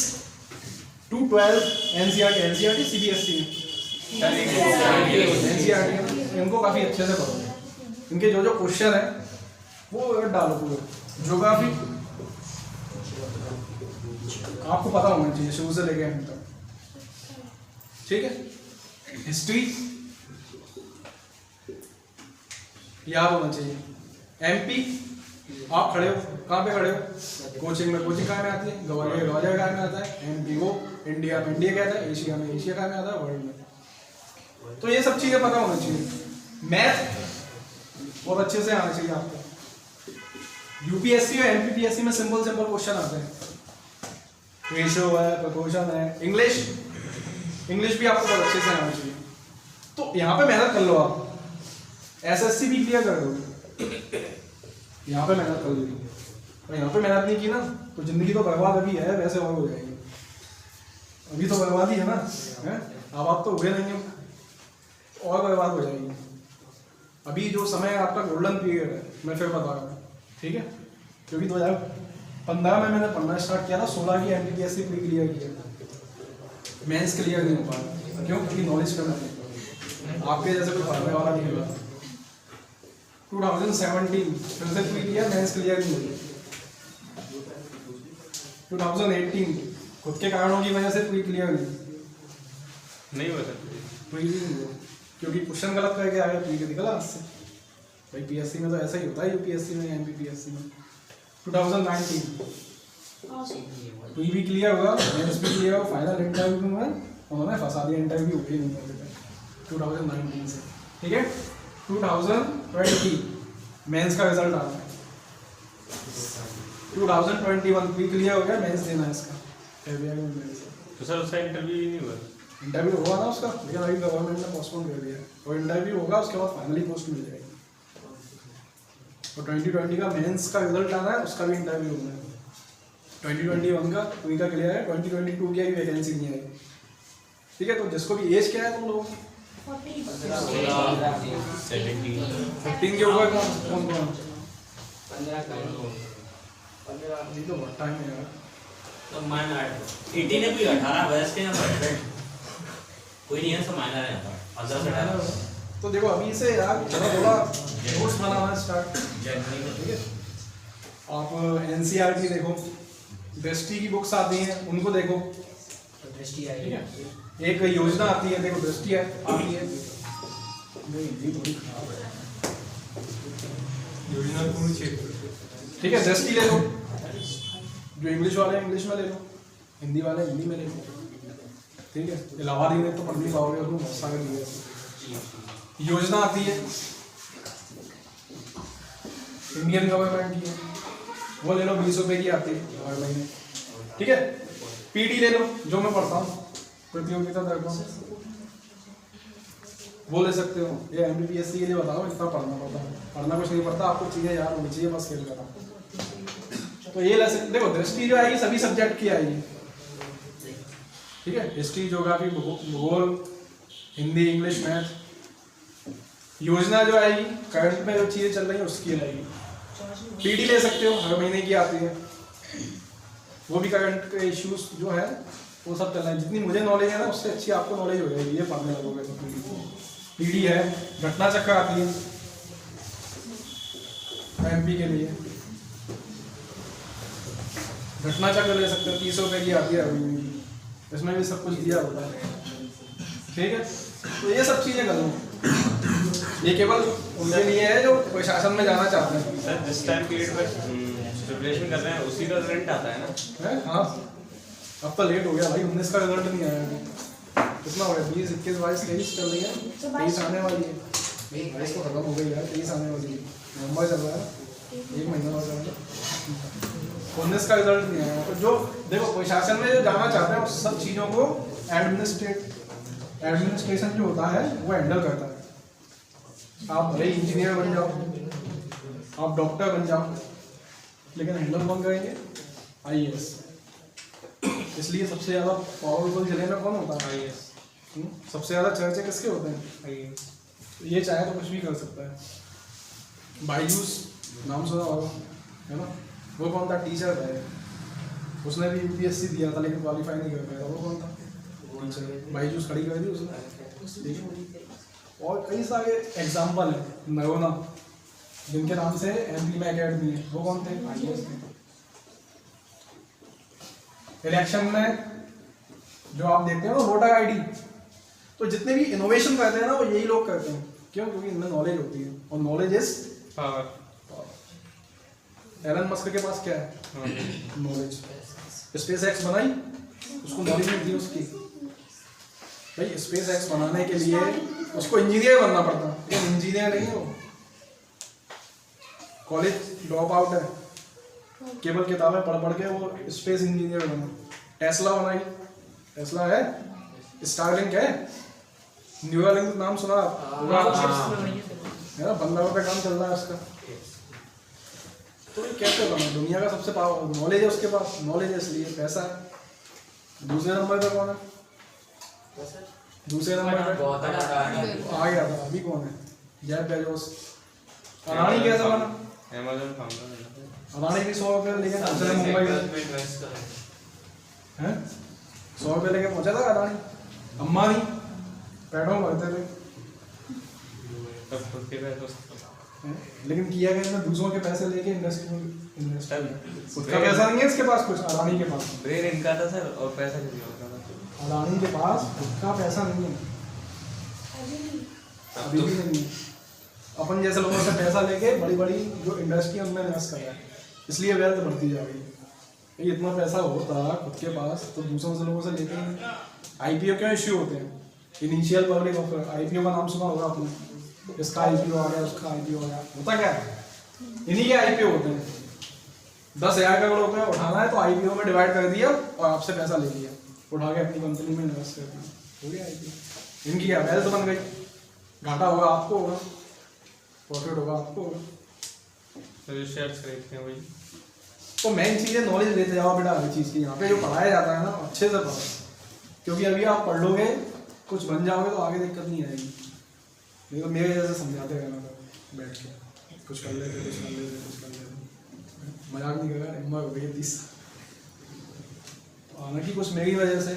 to 12 एनसीईआरटी सीबीएसई एनसीईआरटी इनको काफी अच्छे से पढ़ो। इनके जो जो क्वेश्चन है वो डालो पूरे। ज्योग्राफी आपको पता होना चाहिए शुरू से लेके एंड तक। ठीक है? हिस्ट्री याद होना चाहिए। एमपी आप खड़े हो कहाँ पे खड़े हो? कोचिंग में कोचिंग कहाँ में आती है? ग्वालियर ग्वालियर कहाँ में आता है? एमपी को इंडिया में इंडिया कहता है, एशिया में एशिया कहाँ में आता है? वर्ल्ड में। तो ये सब चीजें पता होना चाहिए। मैथ बहुत अच्छे से आना चाहिए आपको। यूपीएससी और एमपीपीएससी में सिंपल सिंपल क्वेश्चन आते हैं। रेशियो है, प्रोपोर्शन है। इंग्लिश भी आपको बहुत अच्छे से आना चाहिए। तो यहाँ पे मेहनत कर लो। आप एसएससी भी क्लियर कर दोगे। यहाँ पे मेहनत कर लो। और यहाँ पे मेहनत नहीं की ना तो जिंदगी तो बर्बाद अभी है, वैसे और हो जाएगी। अभी तो बर्बाद ही है ना, है? अब आप तो हुए नहीं हो और बर्बाद हो जाएगी। अभी जो समय आपका गोल्डन पीरियड है, मैं फिर बता रहा हूँ। ठीक है? क्योंकि 2015 में मैंने पढ़ना स्टार्ट किया था। 16 की एमपीपीएससी प्री क्लियर किया। मेंस क्लियर नहीं हो पाया। क्यों? क्योंकि नॉलेज कम है। आपके जैसे कोई पढ़ने वाला नहीं होगा। 2017 फिर से प्री क्लियर, मेंस क्लियर नहीं हुई। 2018 खुद के कारणों की वजह से प्री क्लियर नहीं हो सकती। प्री नहीं हुआ क्योंकि क्वेश्चन गलत करके आ गया। प्री के निकला उससे। भाई पीएससी में तो ऐसा ही होता है, यूपीएससी में एमपीपीएससी में। 2019 प्री भी क्लियर हुआ, मेंस भी क्लियर हुआ, फाइनल इंटरव्यू में उन्होंने फंसा दिया। इंटरव्यू हो ही नहीं करते 2019 से। ठीक है? 2020 मेंस का रिजल्ट आ रहा है। 2021 प्री क्लियर हो गया, मेंस देना है इसका। तो सर उसका इंटरव्यू ही नहीं हुआ? इंटरव्यू हुआ ना उसका, लेकिन अभी गवर्नमेंट ने पोस्टपोन कर दिया है। और इंटरव्यू होगा उसके बाद फाइनली पोस्ट मिल जाएगी। और 2020 का मेंस का रिजल्ट आना है, उसका भी इंटरव्यू होना है। 2021 का प्री का क्लियर है, 2022 की अभी वैकेंसी नहीं आई। ठीक है? तो जिसको भी एज क्या है तुम लोग 40 15 के ऊपर कौन कौन? 15 का ये तो बहुत टाइम है यार। तो माइनर 18 भी 18 वर्ष के हैं, कोई नहीं है सब माइनर है, 15 से 18। तो देखो अभी से यार थोड़ा नोट्स बनाना स्टार्ट, ठीक है? आप एनसीईआरटी देखो, दृष्टि की बुक्स आती हैं उनको देखो, दृष्टि आई ठीक है? एक योजना आती है, देखो दृष्टि आती है। नहीं ये थोड़ी खराब है, योजना पूर्ण क्षेत्र। ठीक है? दृष्टि ले लो, जो इंग्लिश वाले इंग्लिश में ले लो, हिंदी वाले हिंदी में ले लो, ठीक है? इलाहाबादी में तो पढ़ नहीं पाओगे, उसमें बहुत सारे दिए हैं। योजना आती है इंडियन गवर्नमेंट की है, वो ले लो, 20 रुपए की आती है हर महीने, ठीक है? पीटी ले लो, जो मैं पढ़ता हूँ, प्रतियोगिता करता हूँ, वो ले सकते हो। ये एमबीबीएससी के लिए बताओ इतना पढ़ना पड़ता है, पढ़ना कुछ नहीं पड़ता, आपको चीज़ें याद होनी चाहिए, बस खेल करना। तो ये ले सकते, देखो दृष्टि जो आएगी सभी सब्जेक्ट की आएगी, ठीक है? हिस्ट्री, ज्योग्राफी, भूगोल, हिंदी, इंग्लिश, मैथ। योजना जो आएगी करंट में जो चीज़ें चल रही हैं उसकी आएगी। पीडी ले सकते हो, हर महीने की आती है, वो भी करंट के इश्यूज जो है वो सब चल रहा है। जितनी मुझे नॉलेज है ना उससे अच्छी आपको नॉलेज हो जाएगी ये पढ़ने लगोगे तो। पीडी है, घटना चक्र आती है एमपी के लिए, घटना चक्र ले सकते हो, 30 रुपए की आती है हर महीने की, इसमें भी सब कुछ दिया होता है, ठीक है? तो ये सब चीज़ें कर लो, ये केवल उनके लिए है जो प्रशासन में जाना चाहते हैं। सर जिस टाइम पीरियड पर प्रिपरेशन कर रहे हैं उसी का रिजल्ट आता है ना? है हाँ, अब तो लेट हो गया भाई, 19 का रिजल्ट नहीं आया अभी। कितना हो गया? 20, 21, 22, 23 चल रही है, 23 आने वाली है। 22 तो खत्म हो गई यार, 23 आने वाली है, नवंबर चल रहा है, 1 महीना हो जाएगा। 19 का रिजल्ट नहीं आया। तो जो देखो प्रशासन में जो जाना चाहते हैं उस सब चीज़ों को एडमिनिस्ट्रेशन जो होता है वो हैंडल करता है। आप भले इंजीनियर बन जाओ, आप डॉक्टर बन जाओ, लेकिन हैंडल कौन करेंगे? आईएएस। इसलिए सबसे ज़्यादा पावरफुल जिले में कौन होता है? आईएएस। सबसे ज़्यादा चर्चे किसके होते हैं? आईएएस। ये चाहे तो कुछ भी कर सकता है। बायजूस नाम सुना होगा, है ना? वो कौन था? टीचर था, उसने भी यूपीएससी दिया था लेकिन क्वालिफाई नहीं कर पाया। वो कौन था? बायजूस खड़ी कर दी उसने। और कई सारे एग्जाम्पल हैं, नरोना जिनके नाम से एमपी में अकेडमी है, वो कौन थे? आईएएस थे। इलेक्शन में जो आप देखते हो ना वोटर आईडी, तो जितने भी इनोवेशन करते हैं ना वो यही लोग करते हैं। क्यों? क्योंकि इनमें नॉलेज होती है, और knowledge is power. Elon Musk के पास क्या है? नॉलेज। स्पेस एक्स बनाई, उसको नॉलेज नहीं थी उसकी। भाई स्पेस एक्स बनाने के लिए उसको इंजीनियर बनना पड़ता है, लेकिन इंजीनियर नहीं है वो, कॉलेज ड्रॉप आउट है, केवल किताबें पढ़ पढ़ के वो स्पेस इंजीनियर बना। टेस्ला बनाई, टेस्ला है, स्टारलिंक है, न्यूरालिंक नाम सुना है ना? 15 रुपये काम चल रहा है उसका। तो ये कैसे बना? दुनिया का सबसे पावर नॉलेज है उसके पास, नॉलेज है इसलिए पैसा है। दूसरे नंबर पे कौन है? दूसरे नंबर पे आ गया था, अभी कौन है? Jeff Bezos. अडानी कैसा बना? Amazon founder. अडानी भी 100 रुपये लेके पहुंचा था मुंबई में, हैं? 100 रुपये लेके पहुंचा था अडानी। अंबानी पेट्रोल भरते थे, लेकिन किया गया इसने दूसरों के पैसे लेके इन्वेस्ट खुद का पैसा नहीं है इसके पास कुछ। अडानी के पास ब्रेन इनका था सर और पैसा किसी और का था। अडानी के पास खुद का पैसा नहीं है, अभी भी नहीं है। अपन जैसे लोगों से पैसा लेके बड़ी बड़ी जो इंडस्ट्री उनमें इन्वेस्ट कर रहा है, इसलिए वेल्थ बढ़ती जा रही है। ये इतना पैसा होता खुद के पास तो दूसरों से लोगों से लेते हैं। आईपीओ क्यों इश्यू होते हैं? इनिशियल पब्लिक ऑफर, आईपीओ का नाम सुना होगा आपने, इसका आईपीओ आ गया, उसका आईपीओ आ गया। होता क्या है? इन्हीं के आईपीओ होते हैं। 10,000 करोड़ रुपये उठाना है तो आईपीओ में डिवाइड कर दिया और आपसे पैसा ले लिया, उठा के अपनी कंपनी में इन्वेस्ट कर दिया, हो गया आईपीओ। इनकी क्या वेल्थ बन गई। घाटा होगा आपको, होगा प्रॉफिट होगा आपको, होगा। शेयर्स खरीदते हैं वही। तो मेन चीज़ है नॉलेज लेते जाओ बेटा हर चीज़ की। यहाँ पे जो पढ़ाया जाता है ना अच्छे से पढ़ो, क्योंकि अभी आप पढ़ लोगे कुछ बन जाओगे तो आगे दिक्कत नहीं आएगी। नहीं तो मेरे जैसे समझाते रहना था बैठ के, कुछ कर लेते कुछ कर लेते कुछ कर लेते, मजाक नहीं कर रहा, उम्र हो गई है 30। हालांकि कुछ मेरी वजह से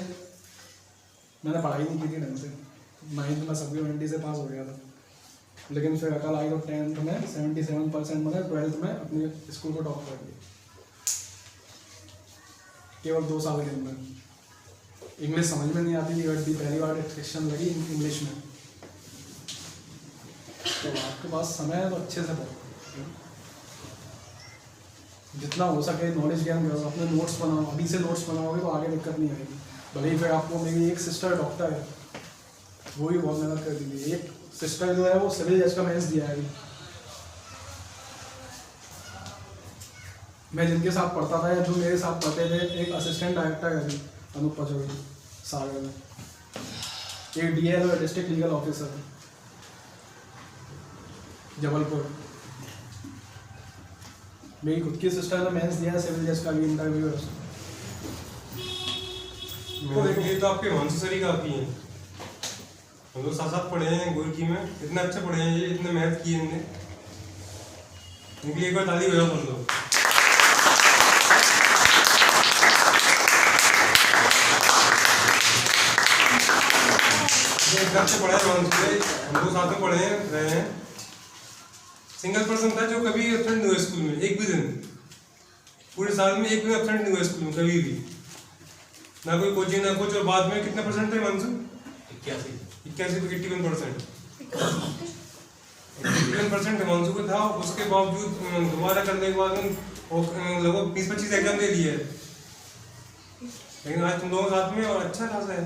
मैंने पढ़ाई नहीं की थी ढंग से, 9th में सप्लीमेंट्री से पास हो गया था, लेकिन फिर अकल आई तो 10th में 77% मैंने 12th में अपने स्कूल को टॉप कर दिया केवल 2 साल के अंदर। इंग्लिश समझ में नहीं आती थी, बट पहली बार डिस्कशन लगी इंग्लिश में। तो आपके पास समय है तो अच्छे से पढ़ो, जितना हो सके नॉलेज गेन करो, अपने नोट्स बनाओ, अभी से नोट्स बनाओगे तो आगे दिक्कत नहीं आएगी। भले ही फिर आपको, मेरी एक सिस्टर डॉक्टर है, वो भी बहुत मेहनत कर दी थी। एक सिस्टर जो है वो सिविल जज का मेंस दिया है अभी। मैं जिनके साथ पढ़ता था या जो मेरे साथ पढ़ते थे, एक असिस्टेंट डायरेक्टर है अभी अनूप पचौड़ी सागर में, एक DL डिस्ट्रिक्ट लीगल ऑफिसर है जबलपुर। मेरी खुद की सिस्टर ने मेंस दिया है सिविल जज का भी, इंटरव्यू है। ये तो आपके हिमांशु सर ही काफी हैं, हम लोग साथ साथ पढ़े हैं गोरकी में, इतने अच्छे पढ़े हैं ये, इतने मेहनत किए इनने, इनके लिए एक बार ताली बजाओ तुम लोग। घर से पढ़ा है हिमांशु से, हम लोग साथ में पढ़े हैं रहे हैं। सिंगल पर्सन था जो कभी एब्सेंट नहीं हुआ स्कूल में एक भी दिन, पूरे साल में एक भी एब्सेंट नहीं हुआ स्कूल में कभी भी, ना कोई कोचिंग ना कुछ। और बाद में कितने परसेंट थे हिमांशु? 81% हिमांशु को था। उसके बावजूद दोबारा करने के बाद लगभग 20-25 एग्जाम दे लिए, लेकिन आज तुम लोगों के साथ में और अच्छा खासा है।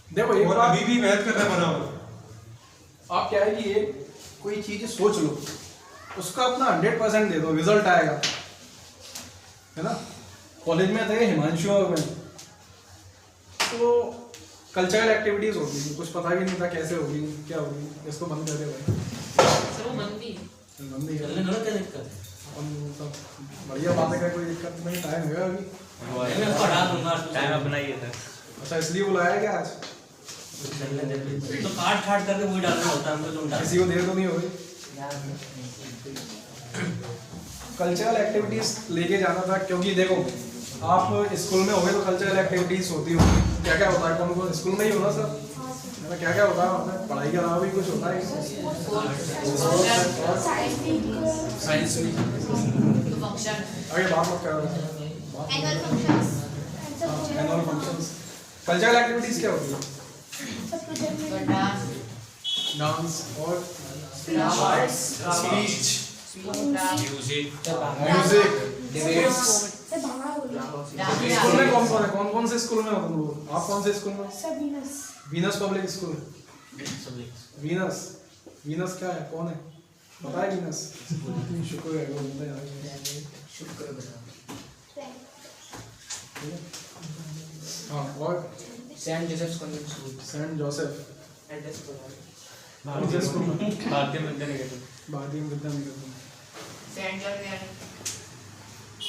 देखो एक और बात, अभी भी मेहनत कर रहा है बराबर। आप क्या है कि ये कोई चीज सोच लो, उसका अपना 100% दे दो, रिजल्ट आएगा, है ना। कॉलेज में थे हिमांशु और मैं, तो कल्चरल एक्टिविटीज होती थी, कुछ पता भी नहीं था कैसे होगी क्या होगी। इसको बंद कर दे भाई, बंदी कर चलने दो ना, क्या दिक्कत है? और सब बढ़िया बातें कर, कोई दिक्कत नहीं। टाइम है अभी, मैं पढ़ा दूंगा, टाइम अपना ही है सर। अच्छा इसलिए बुलाया क्या आज? चलने दे तो काट करके वही डालना होता है हमको, तुम डाल। किसी को देर तो नहीं हो गई? कल्चरल एक्टिविटीज लेके जाना था, क्योंकि देखो आप स्कूल में हो गए तो कल्चरल एक्टिविटीज होती होगी। क्या क्या होता है कौन कौन? स्कूल में ही होना सर, है ना। क्या क्या होता है आपने पढ़ाई के अलावा भी कुछ होता है? साइंस भी। आगे बात मत करो। Annual functions. कल्चरल एक्टिविटीज क्या होती है? डांस और स्पीच, म्यूजिक, डिबेट्स। स्कूल में कौन कौन से स्कूल में हो तुम लोग? आप कौन से स्कूल में? Venus public school. वीनस क्या है, कौन है पता है? वीनस शुक्र है, वो बोलते हैं शुक्र। हाँ, और saint Joseph convent school. Saint Joseph Bharatiya Vidya Niketan. Bharatiya Vidya Niketan.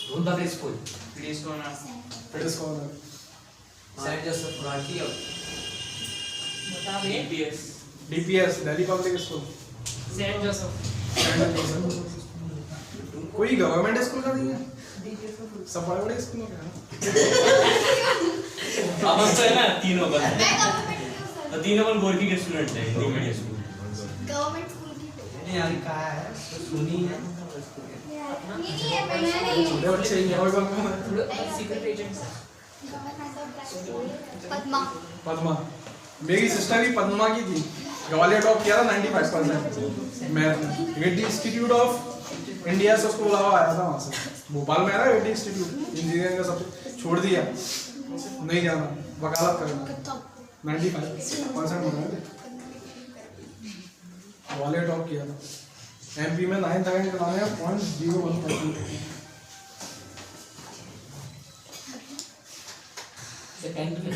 Dhulbagh school. फिटिस corner. Saint Joseph Bharatiya. DPS Delhi public school. Saint Joseph. कोई गवर्नमेंट स्कूल का नहीं है? सब बड़े बड़े स्कूल में क्या है? अब तो है ना तीनों का, तो तीनों अपन गोरकी के स्टूडेंट हैं, Hindi medium school. Government school की यार कहा है सुनी है, छोटे बच्चे ही और कौन कौन है? पद्मा। मेरी सिस्टर भी पद्मा की थी, ग्वालियर टॉप किया था 95% मैथ में। रेड्डी इंस्टीट्यूट ऑफ इंडिया से उसको बुलावा आया था वहाँ से, भोपाल में है ना रेड्डी इंस्टीट्यूट, इंजीनियरिंग का सब छोड़ दिया, नहीं जाना, वकालत करना। 95% ग्वालियर टॉप किया था। MP में 9th रैंक लाने हैं 0.01%। सेकंड में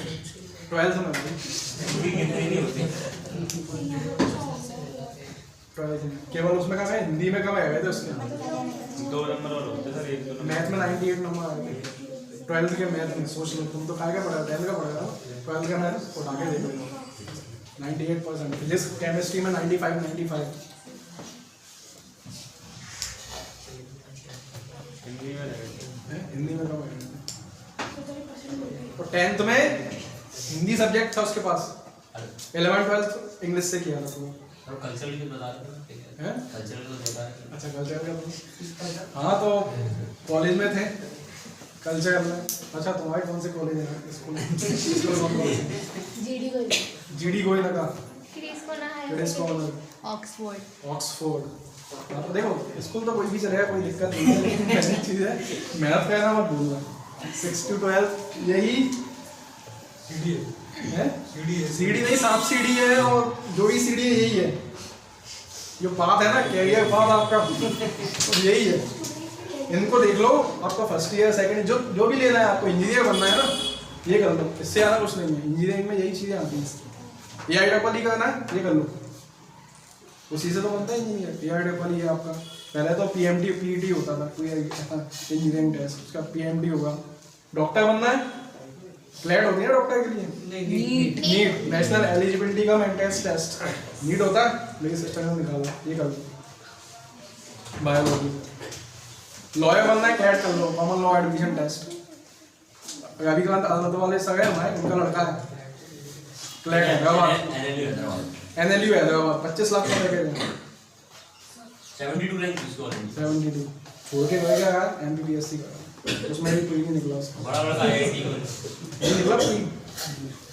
12th में भाई, नहीं होती 12th में केवल उसमें कम है, हिंदी में कम है गए थे उसके। 2 नंबर और होते सर, 1 2 नंबर। मैथ में 98 नंबर आए थे। 12th के मैथ में सोच लो, तुम तो काय का पढ़ा 10th का पढ़ा था, 12th का मैथ उठा के देख लो 98%, फिजिक्स केमिस्ट्री में 95 हिंदी में कम है। तो 10th में हिंदी सब्जेक्ट था उसके पास, 11th 12th इंग्लिश से किया था तो और कल्चरल की बता रहे हैं? कल्चरल तो बता रहे अच्छा कल्चर का हाँ तो कॉलेज में थे कल्चर में। अच्छा तुम्हारे कौन से कॉलेज है स्कूल? जीडी गोयल का ऑक्सफोर्ड। हाँ तो देखो स्कूल तो कोई भी चलेगा, कोई दिक्कत नहीं है, लेकिन पहली चीज़ है मैथ का ना मत भूलना। 6 to 12 यही है, सीढ़ी नहीं सांप सीढ़ी है, और जो भी सीढ़ी है यही है, जो पाथ है ना कैरियर पाथ आपका तो यही है। इनको देख लो, आपका फर्स्ट ईयर सेकंड ईयर जो भी लेना है, आपको इंजीनियर बनना है ना, ये कर लो, इससे ज़्यादा कुछ नहीं है। इंजीनियरिंग में यही चीज़ें आती हैं। AIEEE करना है ये कर लो, उसी से तो बनता है इंजीनियर। AIEEE है आपका, पहले तो PMT PET होता था कोई इंजीनियरिंग टेस्ट, उसका PMT होगा। डॉक्टर बनना है, क्लैट होती है डॉक्टर के लिए, नीट नेशनल एलिजिबिलिटी का मेंटेनेंस टेस्ट, नीट होता है, लेकिन सिस्टम में निकाला, ये कर लो। बायोलॉजी, लॉयर बनना है, कैट कर लो, common law admission test. Ravikant अदालत वाले सर है हमारे, उनका लड़का है, क्लैट हैदराबाद, NLU हैदराबाद, 25 लाख का पैकेज है, 72 रैंक इसको ऑलरेडी 72 छोड़ के गया यार MPPSC का, उसमें भी कोई नहीं निकला उसका, बड़ा बड़ा IIT को नहीं निकला कोई।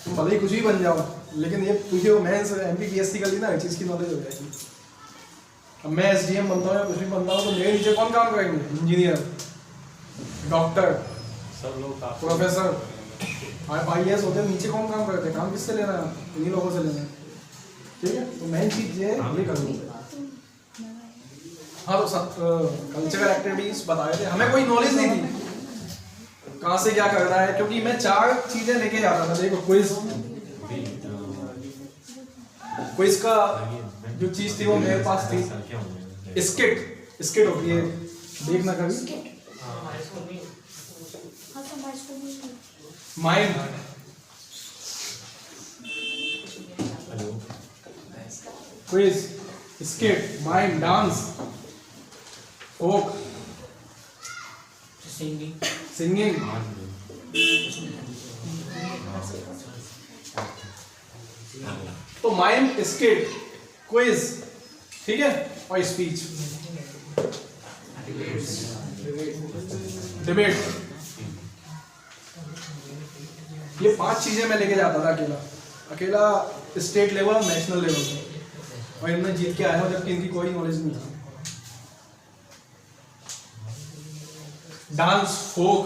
तुम भले ही कुछ भी बन जाओ, लेकिन ये तुझे वो मेंस MPPSC का ली ना, हर चीज़ की नॉलेज हो जाएगी। अब मैं SDM बनता हूँ या कुछ भी बनता हूँ तो मेरे नीचे कौन काम करेंगे? इंजीनियर, डॉक्टर, सब लोग काफी प्रोफेसर, IAS होते हैं, नीचे कौन काम करते हैं? काम किससे लेना है? इन्हीं लोगों से लेना है, ठीक है। तो मेन चीज़ ये है, ये कर लो। हाँ तो सब कल्चरल एक्टिविटीज बताए थे, हमें कोई नॉलेज नहीं थी कहाँ से क्या करना है, क्योंकि मैं 4 चीजें लेके जाता था। देखो क्विज का जो चीज थी वो मेरे पास थी, स्किट होती है, देखना कभी, mind, quiz, skit, mind, dance, folk, singing, तो माइम, स्किट, क्विज, ठीक है, और स्पीच, डिबेट, ये 5 चीजें मैं लेके जाता था अकेला स्टेट लेवल और नेशनल लेवल पे, और इनमें जीत के आया हूं, जबकि इनकी कोई नॉलेज नहीं थी। डांस, फोक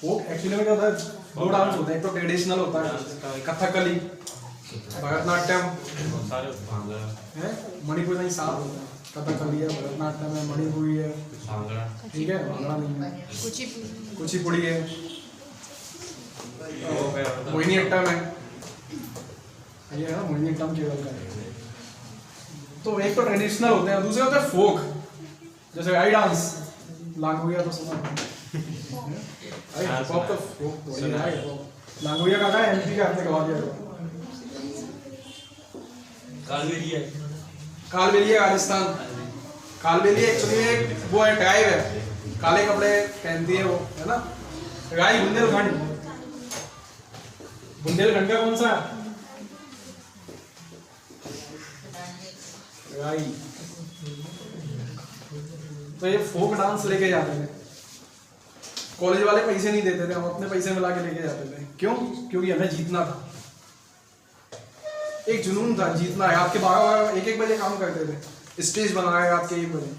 एक्चुअली में क्या होता है, 2 डांस होते हैं, एक तो ट्रेडिशनल होता है कथकली, भरतनाट्यम सारे भांगड़ा है, मणिपुर नहीं 7 होता है, कथकली है, भरतनाट्यम है, मणिपुरी है, भांगड़ा ठीक है, भांगड़ा नहीं है, कुचिपुड़ी है, मोहिनीअट्टम है, ये है ना मोहिनीअट्टम केरल का है। तो एक तो ट्रेडिशनल होते हैं, दूसरे होते हैं फोक, जैसे आई डांस, लांगोया तो सुना है, पॉप तो फोक बढ़िया है, लांगोया का है MP का, आपने गवा दिया। कालबेलिया राजस्थान, कालबेलिया एक्चुअली एक वो है, ट्राइब है, काले कपड़े पहनती है वो, है ना। राई, बुंदेलखंड का कौन सा? राई। तो ये फोक डांस लेके जाते थे, कॉलेज वाले पैसे नहीं देते थे, हम अपने पैसे मिला के लेके जाते थे। क्यों? क्योंकि हमें जीतना था, एक जुनून था, जीतना है। आपके 12-1 बजे काम करते थे, स्टेज बनाया रात के 1 बजे।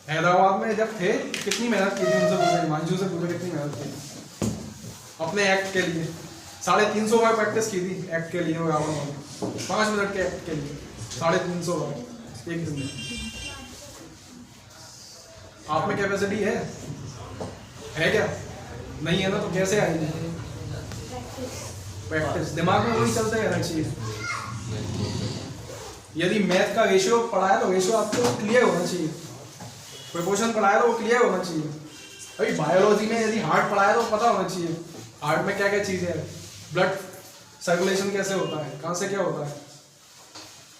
हैदराबाद में जब थे, कितनी मेहनत की थी, उनसे पूछे, मांझू से पूछे कितनी मेहनत की अपने एक्ट के लिए। 350 बार प्रैक्टिस की थी एक्ट के लिए, और 5 मिनट के एक्ट के लिए 350 बार एक दिन में। आप में कैपेसिटी है क्या? नहीं है ना, तो कैसे आएगी प्रैक्टिस? दिमाग में वही चलता रहना चाहिए। यदि मैथ का रेशियो पढ़ा है तो रेशियो आपको क्लियर होना चाहिए। कोई पोर्शन पढ़ाया तो वो क्लियर होना चाहिए। अभी बायोलॉजी में यदि हार्ट पढ़ाया तो पता होना चाहिए हार्ट में क्या क्या चीज़ें हैं, ब्लड सर्कुलेशन कैसे होता है, कहाँ से क्या होता है।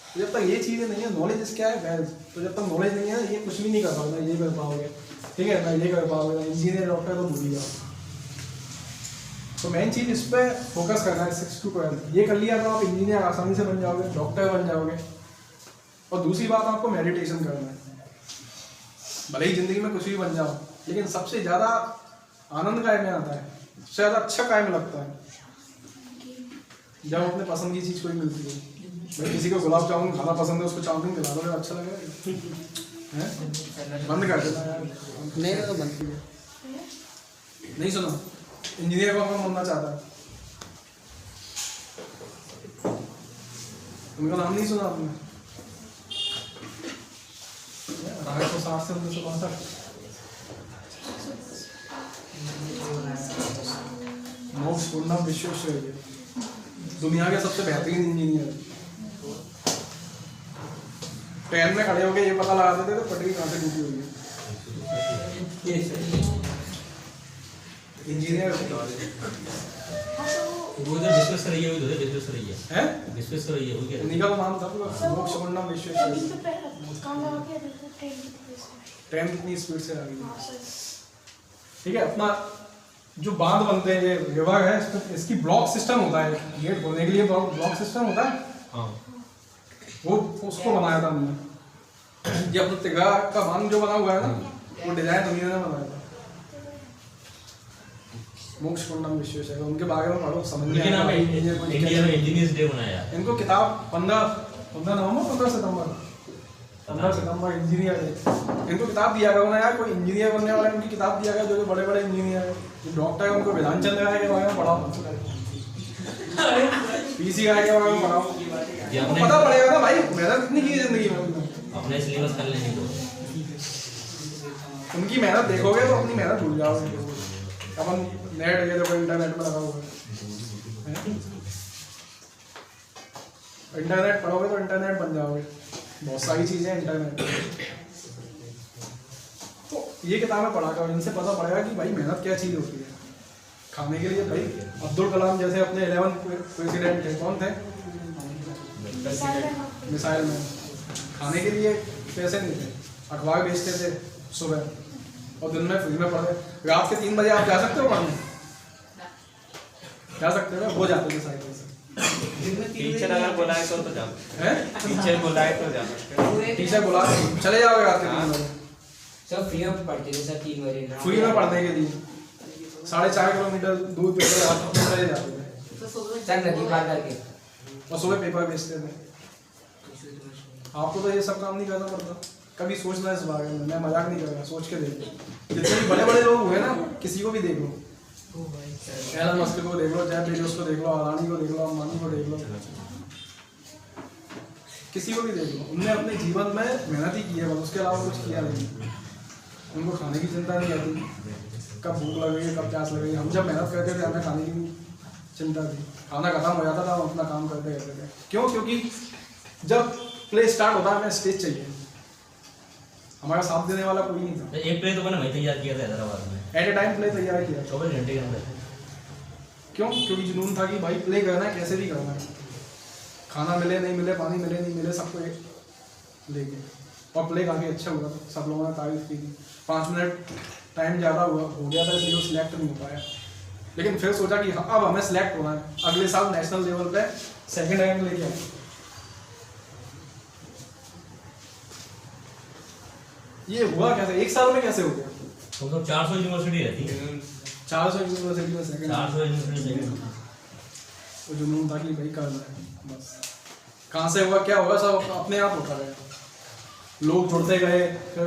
तो जब तक ये चीज़ें नहीं है, नॉलेज क्या है वेल्थ, तो जब तक नॉलेज नहीं है ये कुछ भी नहीं कर पाओगे, ना ये कर पाओगे, ठीक है, ना ये कर पाओगे, ना इंजीनियर डॉक्टर तो भूल ही जाओ। तो मेन चीज़ इस पर फोकस करना है 6 to 12। ये कर लिया तो आप इंजीनियर आसानी से बन जाओगे, डॉक्टर बन जाओगे। और दूसरी बात आपको मेडिटेशन करना है। भले ही ज़िंदगी में कुछ भी बन जाओ, लेकिन सबसे ज़्यादा आनंद काय में आता है, सबसे ज़्यादा अच्छा काय में लगता है जब अपने पसंद की चीज़ कोई मिलती है। भाई किसी को गुलाब जामुन खाना पसंद है, उसको चाउमीन खिला दो, अच्छा लगेगा हैं? बंद कर देना यार, नहीं तो बंद कीजिए। नहीं सुना, इंजीनियर को कौन बनना चाहता है? उनका नाम नहीं सुना आपने? 1860 से 1962 मोक्ष पूर्णम विश्वेश्वरैया, दुनिया के सबसे बेहतरीन इंजीनियर। ट्रेन में खड़े होके ये पता लगाते थे तो पटरी कहाँ से टूटी हुई है। इंजीनियर वो जो विश्वेश्वरैया है, वो जो विश्वेश्वरैया है, विश्वेश्वरैया वो क्या उन्हीं का तो नाम था मोक्ष पूर्णम विश्वेश्वरैया। ट्रेन कितनी स्पीड से आ रही है, ठीक है। अपना जो बांध बनते हैं, ये विभाग है, इसकी ब्लॉक सिस्टम होता है, गेट खोलने के लिए ब्लॉक सिस्टम होता है। हाँ वो उसको बनाया था हमने। ये अपना तिगा का बांध जो बना हुआ है ना, वो डिजाइन दुनिया ने बनाया था। मोक्ष पूर्णम विश्वेश्वरैया, उनके बारे में पढ़ो, समझ में लेकिन आएगा। इंडिया में इंजीनियर्स डे मनाया। इनको किताब 15 नवंबर 15 सितंबर इंजीनियर है, इनको किताब दिया गया ना यार, कोई इंजीनियर बनने वाले उनकी किताब दिया गया, जो बड़े बड़े इंजीनियर है, जो डॉक्टर है उनको विधान चंद्र राय के बारे में पढ़ाओ, पीसी राय के बारे में पढ़ाओ, पता पड़ेगा ना भाई मेहनत कितनी की है जिंदगी में। अपने सिलेबस कर लेंगे तो उनकी मेहनत देखोगे तो अपनी मेहनत भूल जाओगे। अपन नेट ये देखो इंटरनेट में लगा हुआ है, इंटरनेट पढ़ोगे तो इंटरनेट बन जाओगे, बहुत सारी चीजें हैं इंटरनेट पे। तो ये किताबें पढ़ा कर इनसे पता पड़ेगा कि भाई मेहनत क्या चीज़ होती है। खाने के लिए भाई अब्दुल कलाम जैसे अपने 11 प्रेसिडेंट थे, कौन थे? Missile man. खाने के लिए पैसे नहीं थे, अखबार बेचते थे सुबह और दिन में फ्री में पढ़े। रात के 3 बजे आप जा सकते हो पढ़ने? जा सकते हो? वो जाते थे साइकिल से। टीचर अगर बुलाए तो जा, हैं? टीचर बुलाए तो जा सकते हैं। टीचर बुला चले जाओगे रात के 3 बजे, सब फ्री में पढ़ते थे सर, 3 बजे फ्री में पढ़ने के लिए 4.5 किलोमीटर दूर पे चले जाते थे सर, नदी पार करके। और सुबह पेपर बेचते थे। आपको तो ये सब काम नहीं करना पड़ता। कभी सोचना इस बारे में, मैं मजाक नहीं कर रहा, सोच के देखो। जितने भी बड़े बड़े लोग हुए ना, किसी को भी देख लो, एलन मस्क को देख लो, जेफ बेजोस को देख लो, अदानी को देख लो, अंबानी को देख लो, किसी को भी देख लो, उनने अपने जीवन में मेहनत ही की है, बस उसके अलावा कुछ किया नहीं। उनको खाने की चिंता नहीं रहती, कब भूख लगेगी कब प्यास लगेगी। हम जब मेहनत करते थे हमें खाने की चिंता थी, खाना खत्म हो जाता था, हम अपना काम करते रहते थे। क्यों? क्योंकि जब प्ले स्टार्ट होता है हमें स्टेज चाहिए, हमारा साथ देने वाला कोई नहीं था। एक प्ले तो मैंने वही तैयार किया था हैदराबाद में, एट ए टाइम प्ले तैयार किया। 24 घंटे के अंदर। क्यों? क्योंकि जुनून था कि भाई प्ले करना है, कैसे भी करना है, खाना मिले नहीं मिले, पानी मिले नहीं मिले, सबको लेके। और प्ले काफ़ी अच्छा हुआ, सब लोगों ने तारीफ की थी। 5 मिनट टाइम ज़्यादा हो गया था, इसलिए वो सिलेक्ट नहीं हो पाया। लेकिन फिर सोचा कि हाँ अब हमें सिलेक्ट होना है, अगले साल नेशनल लेवल पे 2nd रैंक लेके आए। ये हुआ कैसे? 1 साल में कैसे हो गया? तो 400 यूनिवर्सिटी रहती है, 400 यूनिवर्सिटी में 2nd। 400 यूनिवर्सिटी। वो जुनून था कि भाई करना है बस। कहाँ से हुआ क्या होगा सब अपने आप होता गया, लोग जुड़ते गए। फिर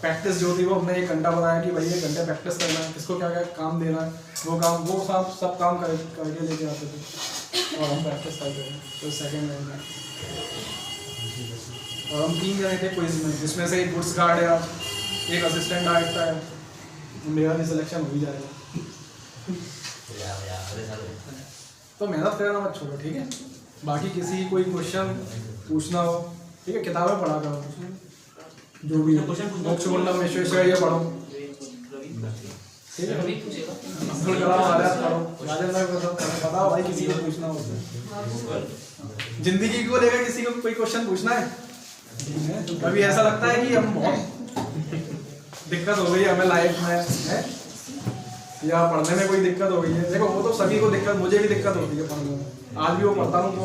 प्रैक्टिस जो थी वो हमने 1 घंटा बनाया कि भाई 1 घंटे प्रैक्टिस करना है, किसको क्या क्या काम देना है, वो सब काम करके लेके आते थे और हम प्रैक्टिस करते थे। तो 2nd रैंक में और हम 3 जने थे क्विज में, जिसमें से एक गुड्स गार्ड है, एक असिस्टेंट डायरेक्टर है। मेरा भी सिलेक्शन हो ही जाएगा। तो मेहनत करना मत छोड़ो, ठीक है। बाकी किसी कोई क्वेश्चन पूछना हो, ठीक है, किताबें पढ़ा करो, जो भी मोक्ष कुंडम विश्वेश्वरय्या पढ़ो, ठीक है? अब्दुल कलाम आजाद पढ़ो, राजेंद्र प्रसाद पढ़ो। बताओ भाई, किसी को पूछना हो तो। जिंदगी को लेकर किसी को कोई क्वेश्चन पूछना है? अभी ऐसा लगता है कि हम बहुत दिक्कत हो गई हमें लाइफ में है, या पढ़ने में कोई दिक्कत हो गई है। देखो वो तो सभी को दिक्कत, मुझे भी दिक्कत होती है पढ़ने में। आज भी वो पढ़ता हूँ तो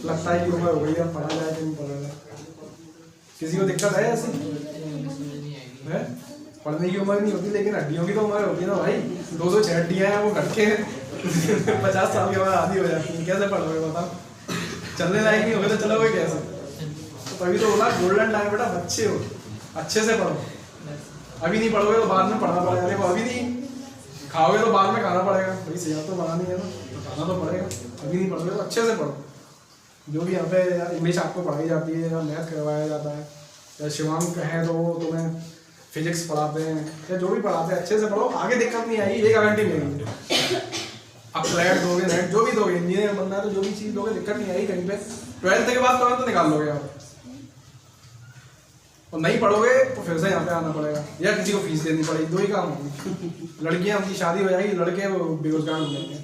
लगता है कि उम्र हो गई है, पढ़ा जाए कि नहीं पढ़ा जाए। किसी को दिक्कत है ऐसी है? पढ़ने की उम्र नहीं होती, लेकिन हड्डियों की तो उम्र होती है ना भाई। 206 हड्डियाँ हैं, वो घट के 50 साल के बाद आधी हो जाती है। कैसे पढ़ोगे बताओ? चलने लायक नहीं होगे तो चलोगे कैसे? तो तभी तो बोला गोल्डन टाइम बेटा, बच्चे हो, अच्छे से पढ़ो। अभी नहीं पढ़ोगे तो बाद में पढ़ना पड़ेगा। देखो अभी नहीं खाओगे तो बाद में खाना पड़ेगा भाई, सेहत तो बनानी है ना, तो खाना तो पड़ेगा। अभी नहीं पढ़ोगे तो अच्छे से पढ़ो। जो भी यहाँ पे इंग्लिश आपको पढ़ाई जाती है, या मैथ करवाया जाता है, या शिवांग है तो वो तुम्हें फिजिक्स पढ़ाते हैं, या जो भी पढ़ाते हैं अच्छे से पढ़ो। आगे दिक्कत नहीं आएगी, ये गारंटी मेरी है। अब फ्लैट दोगे, नेट जो भी दोगे, इंजीनियर बनना है तो जो भी चीज़ दोगे दिक्कत नहीं आएगी कहीं पे। 12th के बाद तो निकाल लोगे आप, और नहीं पढ़ोगे तो फिर से यहाँ पे आना पड़ेगा, या किसी को फीस देनी पड़ेगी। दो ही काम होंगे। लड़कियाँ उनकी शादी हो जाएगी, लड़के वो बेरोजगार हो जाएंगे,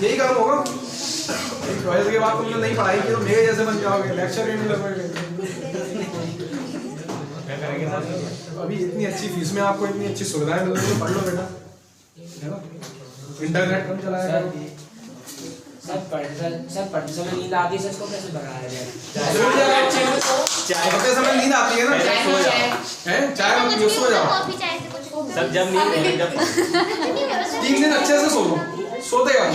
यही काम होगा। 12th के बाद तुमने नहीं पढ़ाई की तो मेरे जैसे बन जाओगे, लेक्चर देने लगोगे। अभी इतनी अच्छी फीस में आपको इतनी अच्छी सुविधाएं मिल रही है, पढ़ लो बेटा, है ना? इंटरनेट कम चलाया करो। सर पढ़ते समय नींद आती है, इसको कैसे भगाया जाए? पढ़ते समय नींद आती है ना, हैं? चाय मत पियो, सो जाओ। सब जब नहीं जब 3 दिन अच्छे से सो लो, सोते जाओ।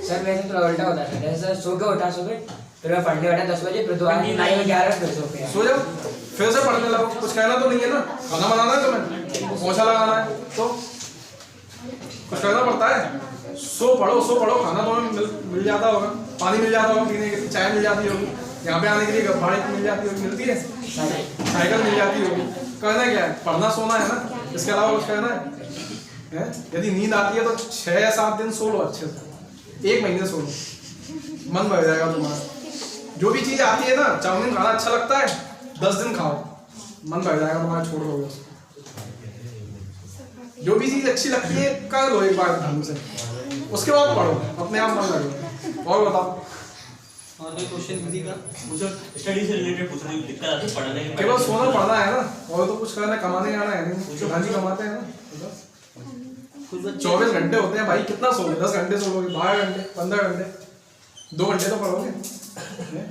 सर वैसे तो उल्टा होता है, जैसे सो के उठा सुबह, फिर मैं पढ़ने बैठा 10 बजे, फिर दोबारा 9 बजे 11 फिर सो के सो जाओ, फिर से पढ़ने लगो। कुछ कहना तो नहीं है ना? खाना बनाना है तुम्हें, पोछा लगाना है, तो कुछ करना पड़ता है। सो पढ़ो, खाना तुम्हें मिल जाता होगा, पानी मिल जाता होगा पीने के लिए, चाय मिल जाती होगी, यहाँ पे आने के लिए गाड़ी मिल जाती होगी, मिलती है, साइकिल मिल जाती होगी। कहना क्या है? पढ़ना सोना है ना, इसके अलावा कुछ कहना है? यदि नींद आती है तो 6-7 दिन सो लो अच्छे से, 1 महीने सो लो, मन भर जाएगा तुम्हारा। जो भी चीज़ आती है ना, चाउमीन खाना अच्छा लगता है, 10 दिन खाओ, मन भर जाएगा तुम्हारा, छोड़ दोगे उसको। जो भी चीज़ अच्छी लगती है कर लो एक बार ढंग से, उसके बाद पढ़ो, अपने आप मन लगेगा। और बताओ, और कोई क्वेश्चन दीदी का? मुझे स्टडी से रिलेटेड पूछ रही हूँ, दिक्कत आती है पढ़ने में। केवल सोना पढ़ना है ना, और तो कुछ करना, कमाने आना है नहीं। गांधी कमाते हैं ना, 24 घंटे होते हैं भाई, कितना सोओगे? 10 घंटे सोओगे, 12 घंटे, 15 घंटे, 2 घंटे तो पढ़ोगे,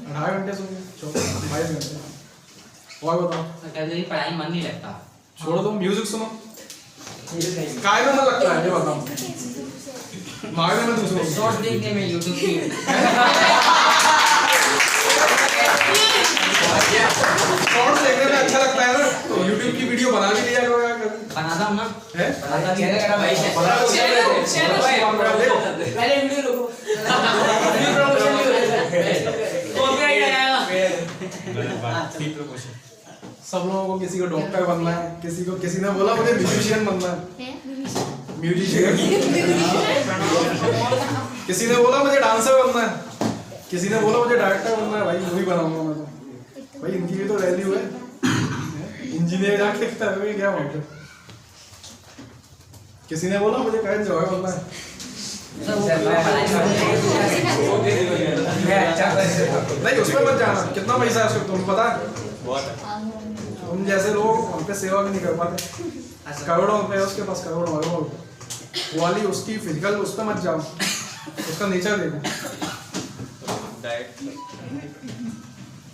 18 घंटे सोओगे, 22 घंटे। और बताओ, पढ़ाई मन नहीं लगता। छोड़ दो, म्यूजिक सुनो। काय में मन लगता है ये बताओ? मांगने में दूसरों शॉर्ट देखने में यूट्यूब की शॉर्ट्स देखने में अच्छा लगता है ना, तो यूट्यूब की वीडियो बना भी लिया करो यार। बनाता हूँ ना, है चैनल का भाई पहले वीडियो रुको, प्रमोशन सब लोगों को, किसी को डॉक्टर बनना है, किसी ने बोला मुझे म्यूजिशियन बनना है, म्यूजिशियन। किसी ने बोला मुझे डांसर बनना है, किसी ने बोला मुझे डायरेक्टर बनना है। भाई मूवी बनाऊंगा मैं तो, भाई इनकी भी तो वैल्यू है। इंजीनियर जाके लिखता है क्या बात है? किसी ने बोला मुझे करेंट जॉय बनना है। नहीं उसमें मत जाना, कितना पैसा है उसको तुम्हें पता है? तुम जैसे लोग हम पे सेवा भी नहीं कर पाते, करोड़ों रुपए उसके पास, करोड़ों वो वाली उसकी फिजिकल, उस पर मत जाओ, उसका नेचर देखो।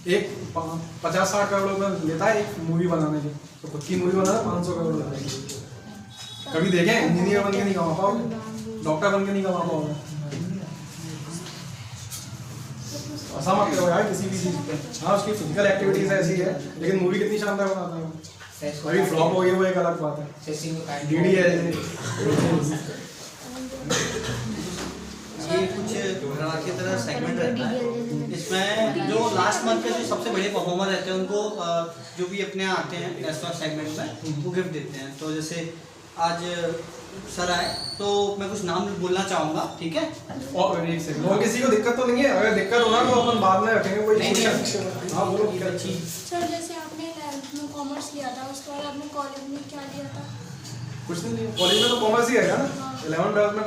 एक 50-60 करोड़ रुपए लेता है एक मूवी बनाने के, तो खुद की मूवी बनाना 500 करोड़ लेता है। कभी देखें इंजीनियर बन के नहीं कमा पाओगे, डॉक्टर बन के नहीं कमा पाओगे। ऐसा मत करो यार किसी भी चीज़ पे। हाँ उसकी फिजिकल एक्टिविटीज ऐसी है, लेकिन मूवी कितनी शानदार बनाता है। अभी फ्लॉप हो गई वो एक अलग बात है। डीडी है ये कुछ घरवा की तरह सेगमेंट रहता है। इसमें जो लास्ट मंथ के जो सबसे बड़े परफॉर्मर रहते हैं उनको जो भी अपने यहाँ आते हैं नेशनल सेगमेंट में वो गिफ्ट देते हैं। तो जैसे आज सर आए तो मैं कुछ नाम बोलना चाहूँगा, ठीक है? और एक सेकंड, और किसी को दिक्कत तो नहीं है? अगर दिक्कत होना तो अपन बाद में रखेंगे कोई। हाँ बोलो। सर जैसे आपने 12th में कॉमर्स लिया था, उसके बाद आपने कॉलेज में क्या लिया था? कुछ नहीं लिया, कॉलेज में तो कॉमर्स ही है ना। 11 12 में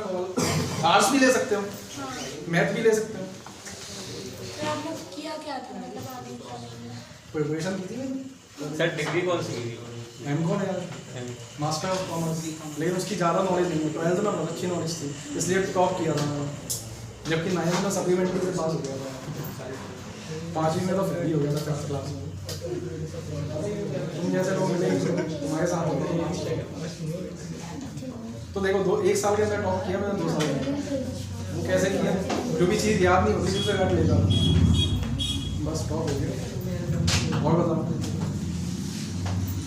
आर्ट्स भी ले सकते हो, हाँ, मैथ भी ले सकते हो। फिर आपने किया क्या था मतलब आगे कॉलेज में? प्रिपरेशन की थी, सर डिग्री कौन सी की थी? एमकॉम है, मास्टर ऑफ कॉमर्स, लेकिन उसकी ज़्यादा नॉलेज नहीं है। 12th में बहुत अच्छी नॉलेज थी, इसलिए टॉप किया था मैंने, जबकि 9th में सप्लीमेंट्री से पास हो गया था, 5वीं में तो फेल ही हो गया था फर्स्ट क्लास में। तुम जैसे लोग मिलेंगे तुम्हारे साथ होते हैं, तो देखो 1 साल के अंदर टॉप किया मैंने, 2 साल में वो कैसे किया, जो भी चीज़ याद नहीं होती उससे काट लेता, बस टॉप हो गया। और बताओ,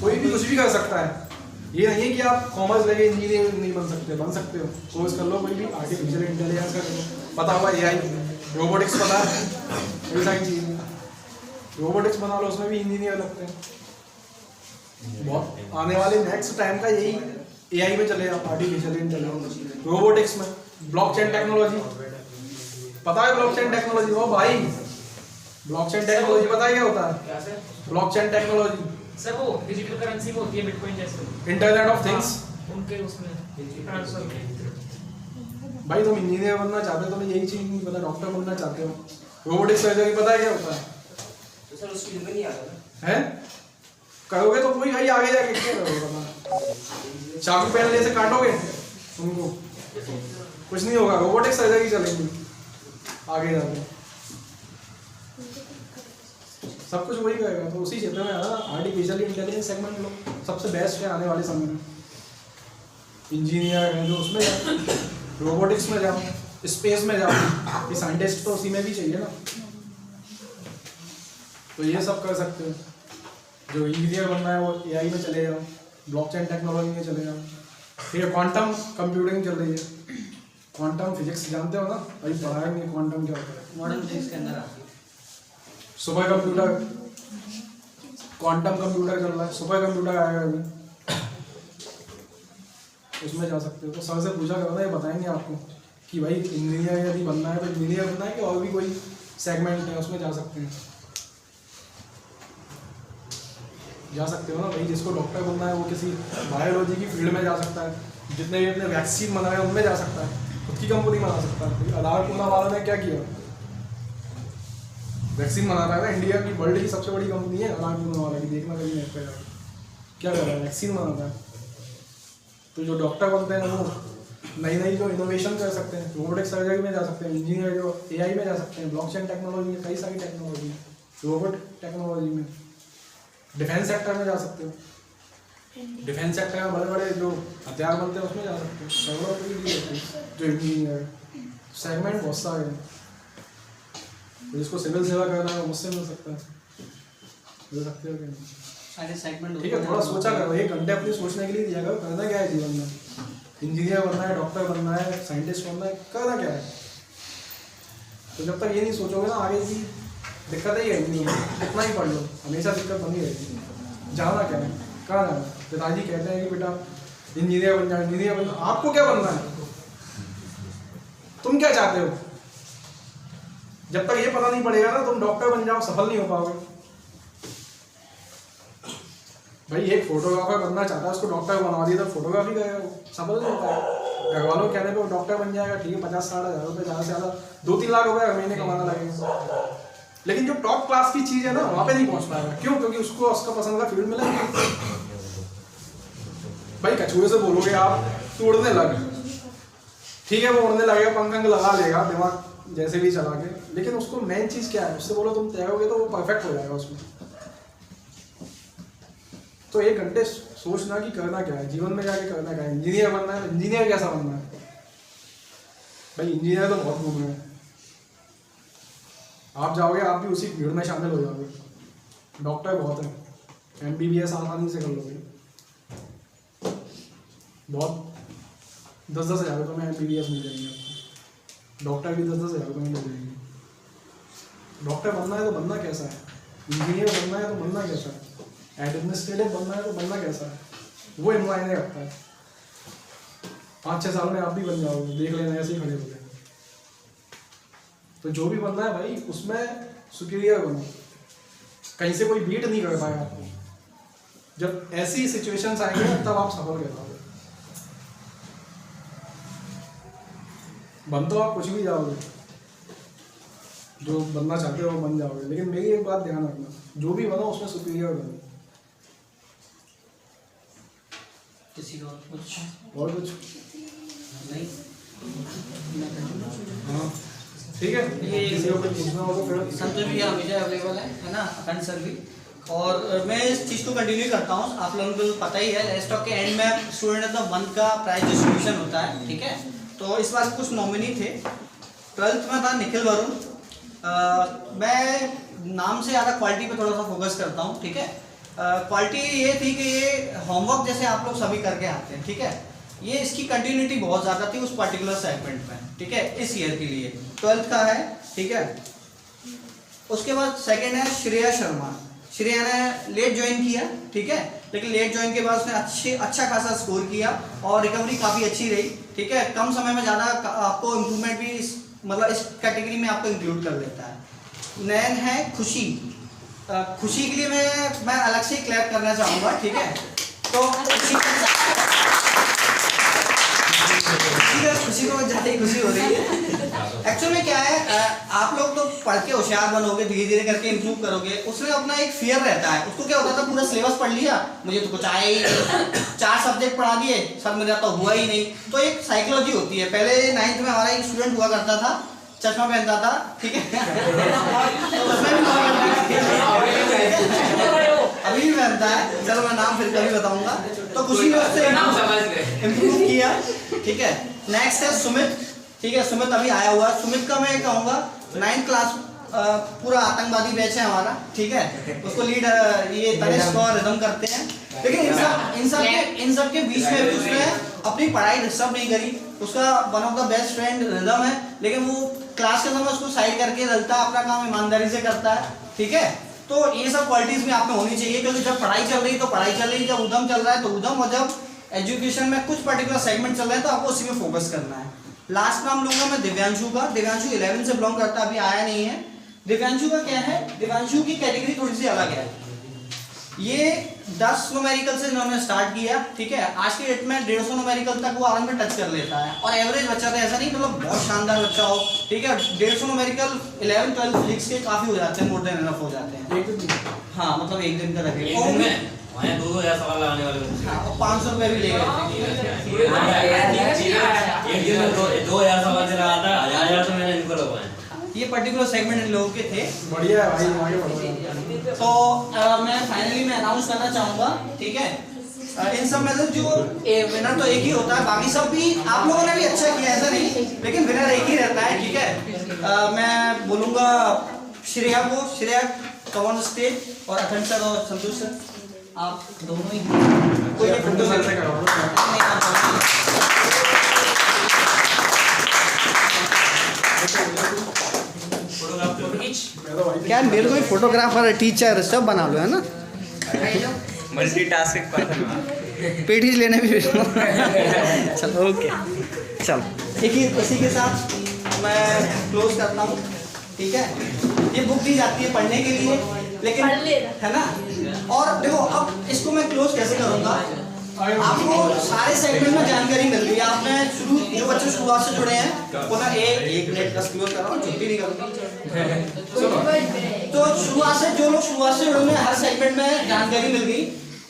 कोई भी कुछ भी कर सकता है, ये नहीं है कि आप कॉमर्स लेके इंजीनियर नहीं बन सकते हो। कोर्स कर लो, कोई भी आर्टिफिशियल इंटेलिजेंस का करो, पता होगा AI, रोबोटिक्स पता है, ये सारी चीज़ें रोबोटिक्स बना लो, उसमें भी इंजीनियर लगते हैं। बहुत आने वाले नेक्स्ट टाइम का यही AI में चलेगा, आर्टिफिशियल इंटेलिजेंस, रोबोटिक्स में, ब्लॉकचेन टेक्नोलॉजी पता है? ब्लॉकचेन टेक्नोलॉजी, ओ भाई ब्लॉकचेन टेक्नोलॉजी पता है क्या होता है? क्या सर? ब्लॉकचेन टेक्नोलॉजी सर वो डिजिटल करेंसी में होती है बिटकॉइन जैसे, इंटरनेट ऑफ थिंग्स। उनके उसमें ट्रांसफर में। भाई तुम इंजीनियर बनना चाहते हो, तुम्हें यही चीज नहीं पता, डॉक्टर बनना चाहते हो, रोबोटिक्स सर्जरी पता है क्या होता है? तो सर उस फील्ड में नहीं आता ना। हैं? करोगे तो कोई भाई आगे जाके क्या करोगे? पता चाकू पेन ले से काटोगे तुमको, कुछ नहीं होगा। रोबोटिक्स सर्जरी चलेंगी आगे जाके, सब कुछ वही करेगा। तो उसी क्षेत्र में आना, आर्टिफिशियल इंटेलिजेंस सेगमेंट लो, सबसे बेस्ट है आने वाले समय में। इंजीनियर है जो उसमें जाओ, रोबोटिक्स में जाओ, स्पेस में जाओ, ये साइंटिस्ट तो उसी में भी चाहिए ना, तो ये सब कर सकते हो। जो इंजीनियर बनना है वो AI में चले जाओ, ब्लॉकचेन टेक्नोलॉजी में चले जाओ। फिर क्वांटम कंप्यूटिंग चल रही है, क्वांटम फिजिक्स जानते हो ना? अभी पढ़ाया नहीं क्वांटम क्या होता है, मॉडर्न फिजिक्स के अंदर आती है। सुपर कंप्यूटर, क्वांटम कंप्यूटर चल रहा है, सुपर कंप्यूटर आएगा अभी, उसमें जा सकते हो। तो सर से पूछा करो ना, ये बताएंगे आपको कि भाई इंजीनियर यदि बनना है तो इंजीनियर बनना है कि और भी कोई सेगमेंट है उसमें जा सकते हैं, जा सकते हो ना भाई। जिसको डॉक्टर बनना है वो किसी बायोलॉजी की फील्ड में जा सकता है, जितने भी अपने वैक्सीन बना रहे हैं उनमें जा सकता है, खुद की कंपनी बना सकता है। आधार पूना वालों ने क्या किया, वैक्सीन बना रहा है ना, इंडिया की वर्ल्ड की सबसे बड़ी कंपनी है आधार पूना वाला की, देखना कभी नेट पे जाकर, क्या कर रहा है, वैक्सीन बना रहा है। तो जो डॉक्टर बनते हैं वो नई नई जो इनोवेशन कर सकते हैं, रोबोटिक्स सर्जरी में जा सकते हैं, इंजीनियर जो AI में जा सकते हैं, ब्लॉकचेन टेक्नोलॉजी में, कई सारी टेक्नोलॉजी, रोबोट टेक्नोलॉजी में, डिफेंस सेक्टर में जा सकते हो। डिफेंस सेक्टर में बड़े बड़े जो हथियार बनते हैं उसमें जा सकते हो, जो इंजीनियर सेगमेंट बहुत सारे हैं। तो जिसको सिविल सेवा करना है मुझसे मिल सकता है, मिल सकते हो क्या नहीं? सारे सेगमेंट ठीक है, थोड़ा सोचा करो, 1 घंटे अपनी सोचने के लिए दिया करो, करना क्या है जीवन में, इंजीनियर बनना है, डॉक्टर बनना है, साइंटिस्ट बनना है, करना क्या है। तो जब तक ये नहीं सोचोगे ना आगे की दिक्कत ही रहेगी, कितना ही पढ़ लो हमेशा दिक्कत बनी रहेगी। जाना क्या है, कहाँ जाना है? पिताजी कहते हैं कि बेटा इंजीनियर बन जाए, इंजीनियर बनना, आपको क्या बनना है, तुम क्या चाहते हो? जब तक ये पता नहीं पड़ेगा ना, तुम डॉक्टर बन जाओ सफल नहीं हो पाओगे। भाई एक फोटोग्राफर बनना चाहता है, उसको डॉक्टर बनवा दिया तो फोटोग्राफी करेगा, वो सफल नहीं होता है। घर वालों कहने पे वो डॉक्टर बन जाएगा, ठीक है 50-60 हज़ार रुपये, ज़्यादा से ज़्यादा 2-3 लाख रुपये महीने कमाना लगेगा। लेकिन जो टॉप क्लास की चीज़ है ना वहाँ पे नहीं पहुँच पाएगा। क्यों? क्योंकि उसको उसका पसंद का फील्ड मिलेगा। भाई कछुए से बोलोगे आप तू उड़ने लग, ठीक है वो उड़ने लगेगा, पंख लगा लेगा दिमाग जैसे भी चला के, लेकिन उसको मेन चीज़ क्या है, उससे बोलो तुम तैरोगे तो वो परफेक्ट हो जाएगा उसमें। तो 1 घंटे सोचना कि करना क्या है, जीवन में जाके करना क्या है। इंजीनियर बनना है, इंजीनियर कैसा बनना है? भाई इंजीनियर तो बहुत घूम रहे हैं, आप जाओगे आप भी उसी भीड़ में शामिल हो जाओगे। डॉक्टर बहुत है, MBBS आसानी से कर लोगे, बहुत 10-10 हज़ार रुपये में MBBS मिल जाएंगे आपको, डॉक्टर भी 10-10 हज़ार रुपये में मिल जाएंगे। डॉक्टर बनना है तो बनना कैसा है, इंजीनियर बनना है तो बनना कैसा है, एडमिनिस्ट्रेटिव बनना है तो बनना कैसा है, वो मायने रखता है। 5-6 साल में आप भी बन जाओगे, देख लेना ऐसे ही खड़े हो गए। तो जो भी बनना है भाई उसमें सुपीरियर बनो, कहीं से कोई बीट नहीं कर पाएगा आपको। जब ऐसी सिचुएशंस आएंगे तब आप सफल कहलाओगे। बन तो आप कुछ भी जाओगे, जो बनना चाहते हो वो बन जाओगे, लेकिन मेरी एक बात ध्यान रखना, जो भी बनो उसमें सुपीरियर बनो। किसी को कुछ और कुछ नहीं? हाँ ठीक है, ये किसी को कुछ पूछना हो तो फिर संतोष भी हमेशा अवेलेबल है ना, अखंड सर भी। और मैं इस चीज़ को कंटिन्यू करता हूँ। आप लोगों को पता ही है लेट्स टॉक के एंड में स्टूडेंट ऑफ द मंथ का प्राइज डिस्ट्रीब्यूशन होता है, ठीक है। तो इस बार कुछ नॉमिनी थे। 12th में था निखिल वरुण। मैं नाम से ज़्यादा क्वालिटी पे थोड़ा सा फोकस करता हूँ, ठीक है। क्वालिटी ये थी कि ये होमवर्क जैसे आप लोग सभी करके आते हैं, ठीक है, ये इसकी कंटिन्यूटी बहुत ज़्यादा थी उस पर्टिकुलर सेगमेंट में, ठीक है, इस ईयर के लिए 12th का है, ठीक है। उसके बाद सेकंड है श्रेया शर्मा। श्रेया ने लेट ज्वाइन किया, ठीक है, लेकिन लेट ज्वाइन के बाद उसने अच्छा खासा स्कोर किया और रिकवरी काफ़ी अच्छी रही, ठीक है। कम समय में ज़्यादा आपको इम्प्रूवमेंट भी मतलब इस कैटेगरी में आपको इंक्लूड कर लेता है। नैन है खुशी। खुशी के लिए मैं अलग से क्लैप करना चाहूँगा, ठीक है। तो खुशी को ज़्यादा ही खुशी हो रही है। एक्चुअली में क्या है, आप लोग तो पढ़ के होशियार बनोगे, धीरे धीरे करके इम्प्रूव करोगे। उसमें अपना एक फियर रहता है। उसको क्या होता था, पूरा सिलेबस पढ़ लिया, मुझे तो कुछ आया ही नहीं, 4 सब्जेक्ट पढ़ा दिए, सर मेरा तो हुआ ही नहीं। तो एक साइकोलॉजी होती है। पहले 9th में हमारा एक स्टूडेंट हुआ करता था, चश्मा पहनता था, ठीक है, अभी भी पहनता है, चलो मैं नाम फिर कभी बताऊंगा। तो खुशी ने उससे इम्प्रूव किया, ठीक है। नेक्स्ट है सुमित, ठीक है, सुमित अभी आया हुआ है। सुमित का मैं कहूँगा 9th क्लास पूरा आतंकवादी बैच है हमारा, ठीक है। उसको लीड ये तनिष्क और रिदम करते हैं, लेकिन इन सब के बीच में भी उसने अपनी पढ़ाई डिस्टर्ब नहीं करी। उसका one of the best friend rhythm है, लेकिन वो क्लास के समय उसको साइड करके चलता है, अपना काम ईमानदारी से करता है, ठीक है। तो ये सब क्वालिटीज भी आप में होनी चाहिए, क्योंकि जब पढ़ाई चल रही है तो पढ़ाई चल रही है, जब उद्यम चल रहा है तो उद्यम, और जब एजुकेशन में कुछ पर्टिकुलर सेगमेंट चल रहा है तो आपको उसी में फोकस करना है। लास्ट नाम लूंगा मैं दिव्यांशु का। दिव्यांशु 11 से बिलोंग करता है, अभी आया नहीं है। दिव्यांशु का क्या है, दिव्यांशु की कैटेगरी थोड़ी सी अलग है। ये 10 न्यूमेरिकल से इन्होंने स्टार्ट किया, ठीक है। आज की डेट में 150 न्यूमेरिकल तक वो आराम में टच कर लेता है, और एवरेज बच्चा तो ऐसा नहीं मतलब बहुत शानदार बच्चा हो, ठीक है। 150 न्यूमेरिकल 11, 12 फिजिक्स के काफी हो जाते हैं, मोर देन इनफ हो जाते हैं। हाँ, मतलब एक दिन का रखेगा, 2,000 सवाल लगाने वाले बच्चे। हाँ, और 500 रुपये भी ले गए। 2,000 सवाल से लगाता है, 1,000 तो मैंने इनको लगवाए। ये पर्टिकुलर सेगमेंट इन लोगों के थे। बढ़िया है भाई, आगे बढ़ो। तो मैं फाइनली मैं अनाउंस करना चाहूँगा, ठीक है। इन सब में से जो विनर तो एक ही होता है, बाकी सब भी आप लोगों ने भी अच्छा किया, ऐसा नहीं, लेकिन विनर एक ही रहता है, ठीक है। मैं बोलूँगा श्रेया को। श्रेया कम ऑन स्टेज, और अखंड सर और संतोष सर आप दोनों ही कोई नहीं, फोटो से करो। क्या मेरे को भी फोटोग्राफर, टीचर सब बना लो, है ना। Multitasking person. पेटीज लेने भी चलो ओके, चलो एक ही इसी के साथ मैं क्लोज करता हूँ, ठीक है। ये बुक दी जाती है पढ़ने के लिए, लेकिन है ना। और देखो अब इसको मैं क्लोज कैसे करूँगा, आपको सारे सेगमेंट में जानकारी मिल रही है। आपने जो बच्चे शुरुआत से जुड़े हैं वो ना एक मिनट का क्लोज कर रहा हूँ, छुट्टी नहीं करूँगी। तो शुरुआत से जो लोग शुरुआत से जुड़े हैं, हर सेगमेंट में जानकारी मिल गई,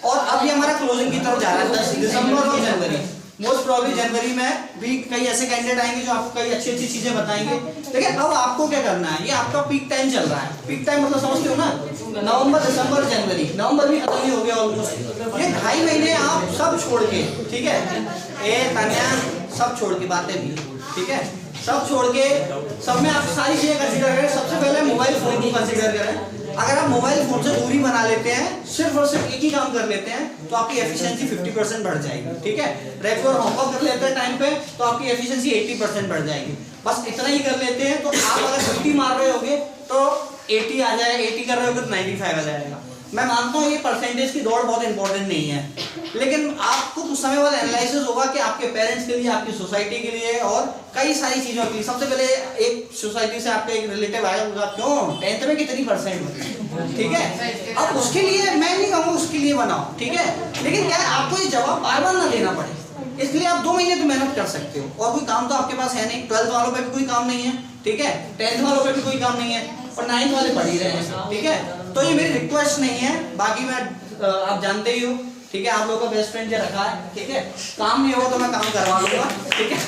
और अब ये हमारा क्लोजिंग की तरफ जा रहा है। 10 दिसंबर और जनवरी, मोस्ट प्रॉब्ली जनवरी में भी कई ऐसे कैंडिडेट आएंगे जो आपको कई अच्छी अच्छी चीजें बताएंगे। लेकिन अब आपको क्या करना है, ये आपका पीक टाइम चल रहा है। पीक टाइम मतलब समझते हो ना, नवंबर, दिसंबर, जनवरी। नवंबर भी खत्म ही हो गया ऑलमोस्ट। ये 2.5 महीने आप सब छोड़ के, ठीक है, तान्या सब छोड़ के, बातें भी, ठीक है, सब छोड़ के, सब में आप सारी चीजें कंसीडर करें। सबसे पहले मोबाइल फोन को कंसीडर करें। अगर आप मोबाइल फोन से दूरी बना लेते हैं, सिर्फ और सिर्फ एक ही काम कर लेते हैं, तो आपकी एफिशिएंसी 50% बढ़ जाएगी, ठीक है। रेगुलर होमवर्क कर लेते हैं टाइम पे, तो आपकी एफिशिएंसी 80% बढ़ जाएगी। बस इतना ही कर लेते हैं, तो आप अगर 50 मार रहे होगे तो 80 आ जाए, 80 कर रहे होगे तो 95 आ जाएगा। मैं मानता हूँ ये परसेंटेज की दौड़ बहुत इंपॉर्टेंट नहीं है, लेकिन आपको कुछ समय बाद एनालिसिस होगा कि आपके पेरेंट्स के लिए, आपकी सोसाइटी के लिए और कई सारी चीज़ों के लिए। सबसे पहले एक सोसाइटी से आपका एक रिलेटिव आया होगा, क्यों 10th में कितनी %, ठीक है। अब उसके लिए मैं नहीं कहूँगा उसके लिए बनाओ, ठीक है, लेकिन क्या है आपको ये जवाब बार बार ना देना पड़े, इसलिए आप 2 महीने तो मेहनत कर सकते हो और कोई काम तो आपके पास है नहीं। 12th वालों पे भी कोई काम नहीं है, ठीक है, 10th वालों पे भी कोई काम नहीं है और 9th वाले पढ़ ही रहे हैं, ठीक है। तो ये मेरी रिक्वेस्ट नहीं है, बाकी मैं आप जानते ही हो, ठीक है, आप लोगों का बेस्ट फ्रेंड जो रखा है, ठीक है, काम नहीं होगा तो मैं काम करवा लूंगा, ठीक है।